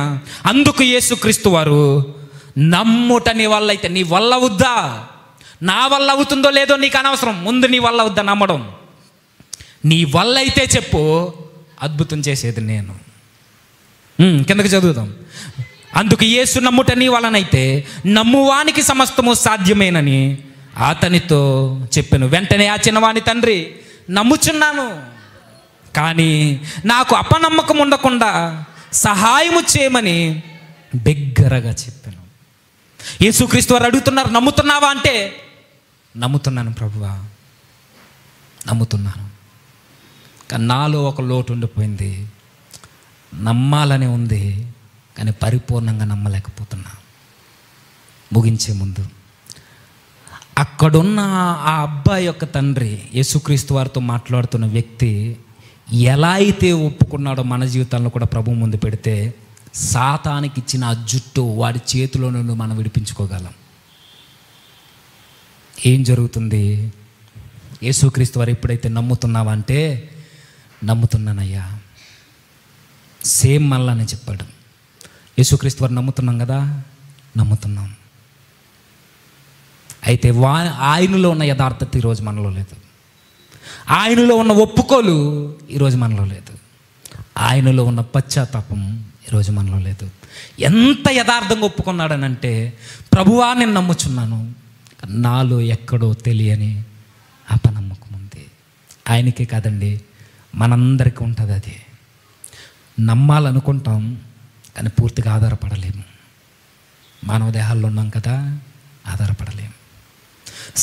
అందుకు యేసుక్రీస్తు వారు, నమ్ముట నీ వల్ల అయితే, నీ వల్ల వద్దా? నా వల్ల అవుతుందో లేదో నీకు అనవసరం, ముందు నీ వల్ల వద్దా నమ్మడం. నీ వల్ల అయితే చెప్పు, అద్భుతం చేసేది నేను. కిందకి చదువుదాం. అందుకు యేసు, నమ్ముట నీ వలనైతే నమ్మువానికి సమస్తము సాధ్యమేనని అతనితో చెప్పాను. వెంటనే ఆ చిన్నవాని తండ్రి, నమ్ముచున్నాను, కానీ నాకు అపనమ్మకం ఉండకుండా సహాయము చేయమని బిగ్గరగా చెప్పాను. యేసుక్రీస్తు వారు అడుగుతున్నారు, నమ్ముతున్నావా అంటే, నమ్ముతున్నాను ప్రభువా, నమ్ముతున్నాను. కానీ నాలో ఒక లోటు ఉండిపోయింది. నమ్మాలని ఉంది, కానీ పరిపూర్ణంగా నమ్మలేకపోతున్నా. ముగించే ముందు, అక్కడున్న ఆ అబ్బాయి యొక్క తండ్రి, యేసుక్రీస్తు వారితో మాట్లాడుతున్న వ్యక్తి ఎలా అయితే ఒప్పుకున్నాడో మన జీవితాల్లో కూడా ప్రభు ముందు పెడితే సాతానికి ఇచ్చిన ఆ జుట్టు వాడి చేతిలో నుండి మనం విడిపించుకోగలం. ఏం జరుగుతుంది? యేసుక్రీస్తు వారు ఎప్పుడైతే నమ్ముతున్నావా అంటే, నమ్ముతున్నానయ్యా, సేమ్ మళ్ళా అని చెప్పాడు. యేసుక్రీస్తు వారు నమ్ముతున్నాం కదా, నమ్ముతున్నాం. అయితే ఆయనలో ఉన్న యథార్థత ఈరోజు మనలో లేదు. ఆయనలో ఉన్న ఒప్పుకోలు ఈరోజు మనలో లేదు. ఆయనలో ఉన్న పశ్చాత్తాపం ఈరోజు మనలో లేదు. ఎంత యథార్థంగా ఒప్పుకున్నాడనంటే, ప్రభువా నేను నమ్ముచున్నాను, నాలో ఎక్కడో తెలియని అపనమ్మకం ఉంది. ఆయనకే కాదండి, మనందరికీ ఉంటుంది. అది నమ్మాలనుకుంటాం, కానీ పూర్తిగా ఆధారపడలేము. మానవ దేహాల్లో ఉన్నాం కదా, ఆధారపడలేము.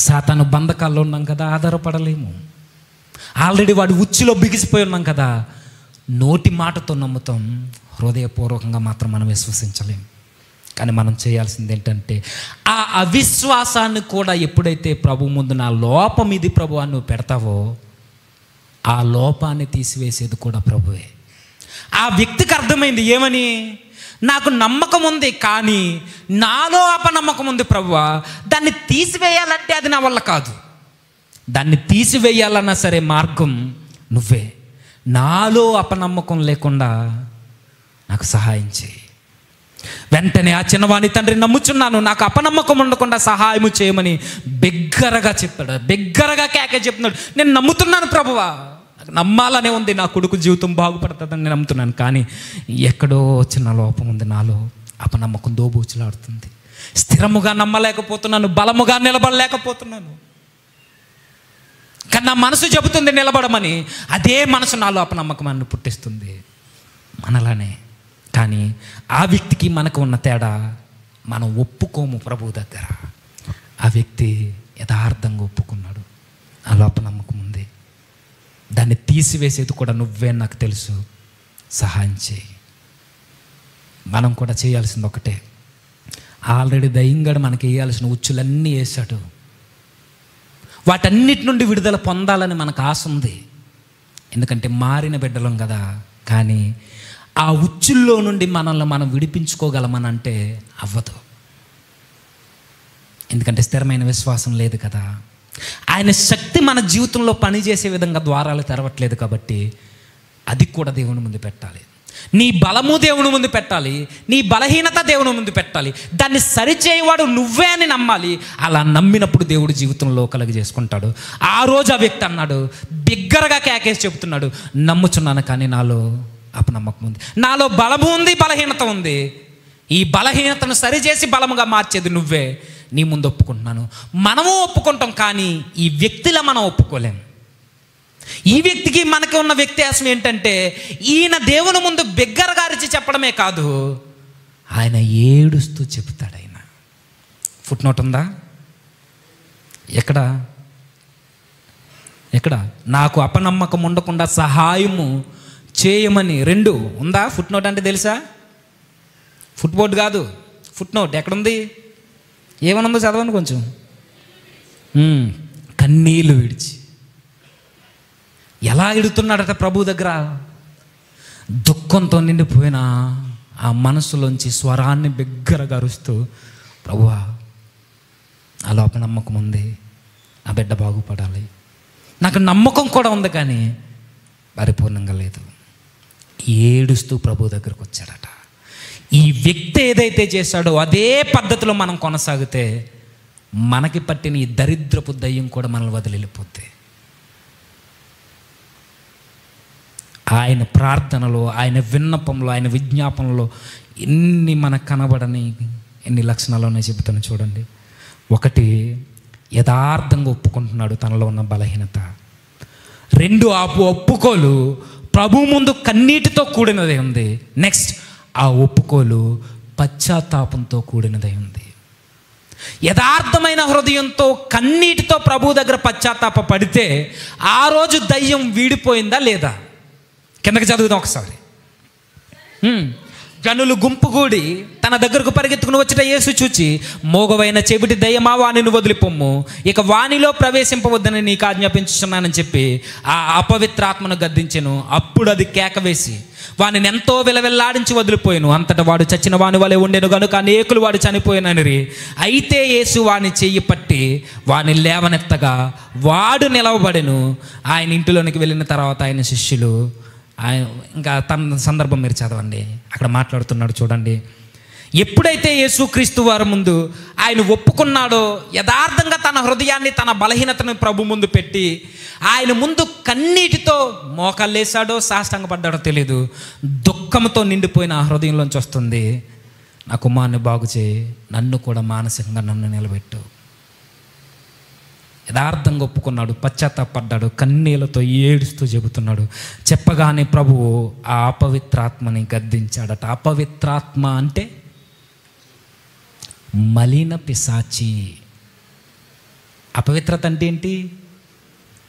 సాతాను బంధకాల్లో ఉన్నాం కదా, ఆధారపడలేము. ఆల్రెడీ వాడి ఉచ్చులో బిగిసిపోయి ఉన్నాం కదా, నోటి మాటతో నమ్ముతాం, హృదయపూర్వకంగా మాత్రం మనం విశ్వసించలేము. కానీ మనం చేయాల్సింది ఏంటంటే, ఆ అవిశ్వాసాన్ని కూడా ఎప్పుడైతే ప్రభు ముందు నా లోపం ఇది ప్రభు అని నువ్వు పెడతావో, ఆ లోపాన్ని తీసివేసేది కూడా ప్రభువే. ఆ వ్యక్తికి అర్థమైంది ఏమని, నాకు నమ్మకం ఉంది, కానీ నాలో అపనమ్మకం ఉంది ప్రభువా, దాన్ని తీసివేయాలంటే అది నా వల్ల కాదు. దాన్ని తీసివేయాలన్నా సరే మార్గం నువ్వే. నాలో అపనమ్మకం లేకుండా నాకు సహాయం చేయి. వెంటనే ఆ చిన్నవాణి తండ్రి, నమ్ముచున్నాను, నాకు అపనమ్మకం ఉండకుండా సహాయము చేయమని బిగ్గరగా చెప్పాడు. బిగ్గరగా కేకే చెప్తున్నాడు, నేను నమ్ముతున్నాను ప్రభువా, నాకు నమ్మాలనే ఉంది, నా కొడుకు జీవితం బాగుపడుతుందని నేను నమ్ముతున్నాను. కానీ ఎక్కడో చిన్న లోపం ఉంది, నాలో అపనమ్మకం దోబూచులాడుతుంది. స్థిరముగా నమ్మలేకపోతున్నాను, బలముగా నిలబడలేకపోతున్నాను. కానీ నా మనసు చెబుతుంది నిలబడమని, అదే మనసు నాలో అపనమ్మకాన్ని పుట్టిస్తుంది. మనలానే. కానీ ఆ వ్యక్తికి మనకు ఉన్న తేడా, మనం ఒప్పుకోము ప్రభు దగ్గర. ఆ వ్యక్తి యథార్థంగా ఒప్పుకున్నాడు, నాలో అపనమ్మకం ఉంది, దాన్ని తీసివేసేది కూడా నువ్వే, నాకు తెలుసు, సహాయం చేయి. మనం కూడా చేయాల్సింది ఒకటే. ఆల్రెడీ దయ్యంగాడు మనకి వేయాల్సిన ఉచ్చులన్నీ వేశాడు. వాటన్నిటి నుండి విడుదల పొందాలని మనకు ఆశ ఉంది, ఎందుకంటే మారిన బిడ్డలం కదా. కానీ ఆ ఉచ్చుల్లో నుండి మనల్ని మనం విడిపించుకోగలమని అంటే అవ్వదు, ఎందుకంటే స్థిరమైన విశ్వాసం లేదు కదా. ఆయన శక్తి మన జీవితంలో పనిచేసే విధంగా ద్వారాలు తెరవట్లేదు కాబట్టి అది కూడా దేవుని ముందు పెట్టాలి. నీ బలము దేవుని ముందు పెట్టాలి, నీ బలహీనత దేవుని ముందు పెట్టాలి. దాన్ని సరిచేయవాడు నువ్వే అని నమ్మాలి. అలా నమ్మినప్పుడు దేవుడు జీవితంలో కలుగజేసుకుంటాడు. ఆ రోజు ఆ వ్యక్తి అన్నాడు, బిగ్గరగా కేకేసి చెబుతున్నాడు, నమ్ముచున్నాను కానీ నాలో అపనమ్మకం ఉంది, నాలో బలము ఉంది, బలహీనత ఉంది. ఈ బలహీనతను సరిచేసి బలముగా మార్చేది నువ్వే, నీ ముందు ఒప్పుకుంటున్నాను. మనము ఒప్పుకుంటాం కానీ ఈ వ్యక్తిలా మనం ఒప్పుకోలేం. ఈ వ్యక్తికి మనకి ఉన్న వ్యత్యాసం ఏంటంటే, ఈయన దేవుని ముందు బిగ్గరగా అరిచి చెప్పడమే కాదు, ఆయన ఏడుస్తూ చెబుతాడు. ఆయన ఫుట్ నోట్ ఉందా? ఎక్కడ నాకు అపనమ్మకం ఉండకుండా సహాయము చేయమని 2 ఉందా? ఫుట్ నోట్ అంటే తెలుసా? ఫుట్బోర్డ్ కాదు, ఫుట్ నోట్. ఎక్కడుంది? ఏమనుందో చదవండి కొంచెం. కన్నీళ్ళు విడిచి ఎలా ఎడుతున్నాడట ప్రభు దగ్గర? దుఃఖంతో నిండిపోయిన ఆ మనసులోంచి స్వరాన్ని బిగ్గరగా అరుస్తూ, ప్రభువా నాలో అపనమ్మకం ఉంది, నా బిడ్డ బాగుపడాలి, నాకు నమ్మకం కూడా ఉంది కానీ పరిపూర్ణంగా లేదు. ఏడుస్తూ ప్రభు దగ్గరకు వచ్చాడట. ఈ వ్యక్తి ఏదైతే చేశాడో అదే పద్ధతిలో మనం కొనసాగితే మనకి పట్టిన ఈ దరిద్రపు దయ్యం కూడా మనల్ని వదిలి వెళ్ళిపోద్ది. ఆయన ప్రార్థనలో, ఆయన విన్నపంలో, ఆయన విజ్ఞాపనలో ఎన్ని మనకు కనబడని ఎన్ని లక్షణాలు ఉన్నాయి చెబుతాను చూడండి. 1, యథార్థంగా ఒప్పుకుంటున్నాడు తనలో ఉన్న బలహీనత. 2, ఆ ఒప్పుకోలు ప్రభు ముందు కన్నీటితో కూడినదై ఉంది. నెక్స్ట్, ఆ ఒప్పుకోలు పశ్చాత్తాపంతో కూడినదై ఉంది. యథార్థమైన హృదయంతో కన్నీటితో ప్రభు దగ్గర పశ్చాత్తాప పడితే ఆ రోజు దయ్యం వీడిపోయిందా లేదా? కిందకి చదువుదాం ఒకసారి. జనులు గుంపుగూడి తన దగ్గరకు పరిగెత్తుకుని వచ్చిన యేసు చూచి, మోగవైన చెవిటి దయ్యమా, వానిని వదిలిపొమ్ము, ఇక వానిలో ప్రవేశింపవద్దని నీకు ఆజ్ఞాపించుచున్నానని చెప్పి ఆ అపవిత్రాత్మను గద్దించెను. అప్పుడు అది కేక వేసి వానిని ఎంతో విలవిల్లాడించి వదిలిపోయాను. అంతటా వాడు చచ్చిన వాని వలె ఉండెను గనుక అనేకులు వాడు చనిపోయినని. అయితే యేసు వాని చెయ్యి పట్టి వాని లేవనెత్తగా వాడు నిలవబడెను. ఆయన ఇంటిలోనికి వెళ్ళిన తర్వాత ఆయన శిష్యులు, ఆయన ఇంకా తన సందర్భం మీరు చదవండి, అక్కడ మాట్లాడుతున్నాడు చూడండి. ఎప్పుడైతే యేసుక్రీస్తు వారి ముందు ఆయన ఒప్పుకున్నాడో, యథార్థంగా తన హృదయాన్ని, తన బలహీనతను ప్రభు ముందు పెట్టి ఆయన ముందు కన్నీటితో మోకాళ్ళేసాడో సాష్టాంగపడ్డాడో తెలియదు, దుఃఖంతో నిండిపోయిన ఆ హృదయంలోంచి వస్తుంది, నా కుమారుని బాగు చేయి, నన్ను కూడా మానసికంగా నన్ను నిలబెట్టు. యథార్థంగా ఒప్పుకున్నాడు, పశ్చాత్తాపడ్డాడు, కన్నీళ్లతో ఏడుస్తూ చెబుతున్నాడు. చెప్పగానే ప్రభువు ఆ అపవిత్రాత్మని గద్దించాడట. అపవిత్రాత్మ అంటే మలిన పిశాచి. అపవిత్రత అంటే ఏంటి?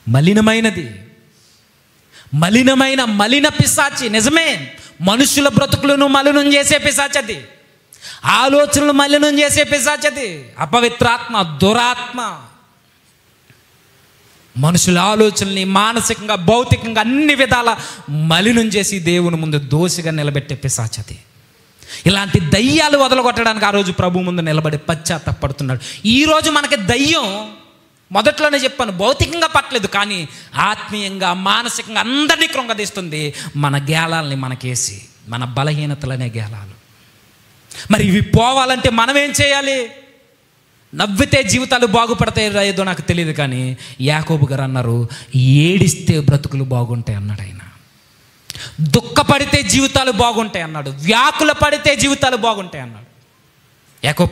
మలినమైనది, మలిన పిశాచి. నిజమే, మనుషుల బ్రతుకులను మలినం చేసే పిశాచది, ఆలోచనలు మలినం చేసే పిశాచది అపవిత్రాత్మ, దురాత్మ. మనుషుల ఆలోచనల్ని మానసికంగా, భౌతికంగా అన్ని విధాల మలినం చేసి దేవుని ముందు దోషిగా నిలబెట్టే పిశాచది. ఇలాంటి దయ్యాలు వదలగొట్టడానికి ఆ రోజు ప్రభు ముందు నిలబడి పశ్చాత్తాపడుతున్నాడు. ఈరోజు మనకి దయ్యం మొదట్లోనే చెప్పాను, భౌతికంగా పట్టలేదు, కానీ ఆత్మీయంగా మానసికంగా అందరినీ కృంగదీస్తుంది మన గేలాల్ని మనకేసి, మన బలహీనతలనే గేలాలు. మరి ఇవి పోవాలంటే మనం ఏం చేయాలి? నవ్వితే జీవితాలు బాగుపడతాయి ఏదో నాకు తెలియదు, కానీ యాకోబు గారు అన్నారు, ఏడిస్తే బ్రతుకులు బాగుంటాయి అన్నాడు ఆయన. దుఃఖపడితే జీవితాలు బాగుంటాయి అన్నాడు, వ్యాకుల పడితే జీవితాలు బాగుంటాయి అన్నాడు. యాకోబు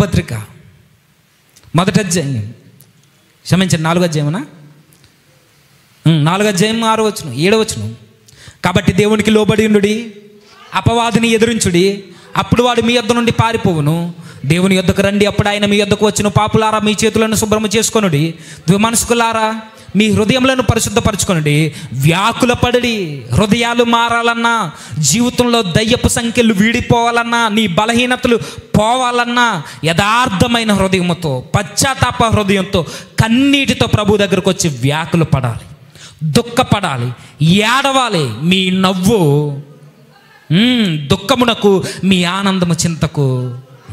పత్రిక మొదటి అధ్యాయం, క్షమించండి 4వ అధ్యాయమనా, 4వ అధ్యాయం 6వ వచనం 7వ వచనం. కాబట్టి దేవునికి లోబడి ఉండుడి, అపవాదిని ఎదురించుడి, అప్పుడు వాడు మీ యొద్ద నుండి పారిపోవును. దేవుని యొద్దకు రండి, అప్పుడు ఆయన మీ యొద్దకు వచ్చును. పాపులారా, మీ చేతులను శుభ్రము చేసుకొనుడి. ద్విమనస్కులారా, మీ హృదయములను పరిశుద్ధపరచుకొనుడి. వ్యాకుల పడి హృదయాలు మారాలన్నా, జీవితంలో దయ్యపు సంఖ్యలు వీడిపోవాలన్నా, నీ బలహీనతలు పోవాలన్నా, యథార్థమైన హృదయముతో, పశ్చాత్తాప హృదయంతో, కన్నీటితో ప్రభు దగ్గరకు వచ్చి వ్యాకులు పడాలి, దుఃఖపడాలి, ఏడవాలి. మీ నవ్వు దుఃఖమునకు, మీ ఆనందము చింతకు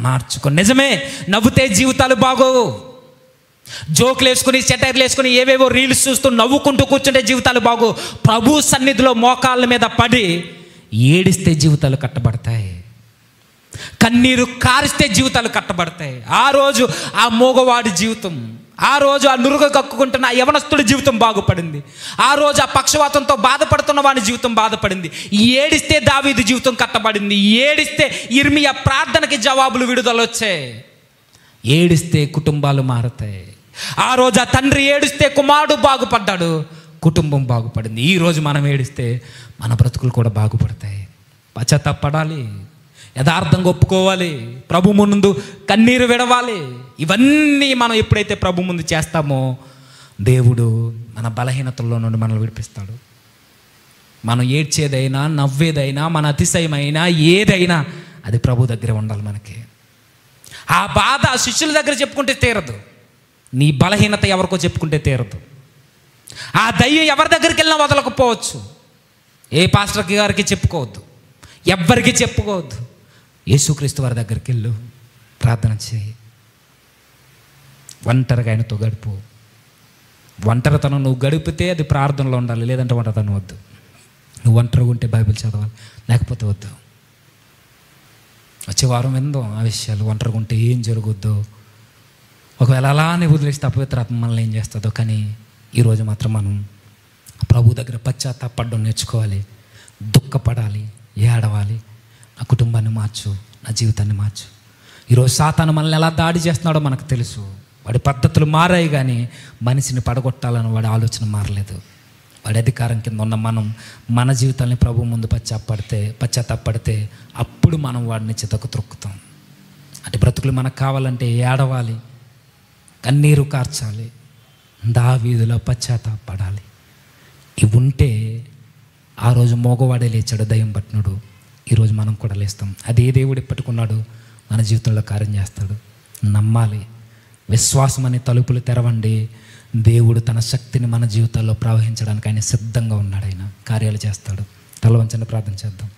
మార్చుకో. నిజమే, నవ్వుతే జీవితాలు బాగోవు. జోకులు వేసుకుని, సెటైర్లు వేసుకుని, ఏవేవో రీల్స్ చూస్తూ నవ్వుకుంటూ కూర్చుంటే జీవితాలు బాగోవు. ప్రభు సన్నిధిలో మోకాళ్ళ మీద పడి ఏడిస్తే జీవితాలు కట్టబడతాయి, కన్నీరు కారిస్తే జీవితాలు కట్టబడతాయి. ఆ రోజు ఆ మోగవాడి జీవితం, ఆ రోజు ఆ నురుగ కక్కుకుంటున్న ఆ యవనస్తుడి జీవితం బాగుపడింది. ఆ రోజు ఆ పక్షవాతంతో బాధపడుతున్న వాడి జీవితం బాధపడింది. ఏడిస్తే దావీదు జీవితం కట్టబడింది. ఏడిస్తే ఇర్మియా ప్రార్థనకి జవాబులు విడుదల వచ్చాయి. ఏడిస్తే కుటుంబాలు మారతాయి. ఆ రోజు ఆ తండ్రి ఏడిస్తే కుమారుడు బాగుపడ్డాడు, కుటుంబం బాగుపడింది. ఈరోజు మనం ఏడిస్తే మన బ్రతుకులు కూడా బాగుపడతాయి. పశ్చాత్తాపడాలి, యథార్థంగా ఒప్పుకోవాలి, ప్రభు ముందు కన్నీరు విడవాలి. ఇవన్నీ మనం ఎప్పుడైతే ప్రభు ముందు చేస్తామో దేవుడు మన బలహీనతల్లో నుండి మనల్ని విడిపిస్తాడు. మనం ఏడ్చేదైనా, నవ్వేదైనా, మన అతిశయమైనా, ఏదైనా అది ప్రభు దగ్గర ఉండాలి. మనకి ఆ బాధ శిష్యుల దగ్గర చెప్పుకుంటే తీరదు, నీ బలహీనత ఎవరికో చెప్పుకుంటే తీరదు. ఆ దయ్యం ఎవరి దగ్గరికి వెళ్ళినా వదలకపోవచ్చు. ఏ పాస్టర్ గారికి చెప్పుకోవద్దు, ఎవ్వరికి చెప్పుకోవద్దు. యేసుక్రీస్తు వారి దగ్గరికి వెళ్ళు, ప్రార్థన చేయి, ఒంటరిగా ఆయనతో గడుపు. ఒంటరితనం నువ్వు గడిపితే అది ప్రార్థనలో ఉండాలి, లేదంటే ఒంటరితనం వద్దు. నువ్వు ఒంటరిగా ఉంటే బైబిల్ చదవాలి, లేకపోతే వద్దు. వచ్చే వారం విందాం ఆ విషయాలు. ఒంటరిగా ఉంటే ఏం జరుగుద్దో, ఒకవేళ అలానే వదిలేస్తే అపవిత్రాత్మ మనల్ని ఏం చేస్తుందో. కానీ ఈరోజు మాత్రం మనం ప్రభు దగ్గర పశ్చాత్తాపడడం నేర్చుకోవాలి, దుఃఖపడాలి, ఏడవాలి. నా కుటుంబాన్ని మార్చు, నా జీవితాన్ని మార్చు. ఈరోజు సాతాను మనల్ని ఎలా దాడి చేస్తున్నాడో మనకు తెలుసు. వాడి పద్ధతులు మారాయి, కానీ మనిషిని పడగొట్టాలని వాడి ఆలోచన మారలేదు. వాడి అధికారం కింద ఉన్న మనం మన జీవితాన్ని ప్రభు ముందు పశ్చాత్తాపడితే అప్పుడు మనం వాడిని చితకు త్రొక్కుతాం. అంటే బ్రతుకులు మనకు కావాలంటే ఏడవాలి, కన్నీరు కార్చాలి, దావీదులో పశ్చాత్తాపడాలి. ఇవి ఉంటే ఆ రోజు మోగవాడే లేచాడు దయ్యం పట్టినడు. ఈరోజు మనం కూడా లేస్తాం. అదే దేవుడు పట్టుకున్నాడు, మన జీవితంలో కార్యం చేస్తాడు. నమ్మాలి. విశ్వాసం అనే తలుపులు తెరవండి. దేవుడు తన శక్తిని మన జీవితాల్లో ప్రవహించడానికి ఆయన సిద్ధంగా ఉన్నాడు. ఆయన కార్యాలు చేస్తాడు. తల వంచండి, ప్రార్థన చేద్దాం.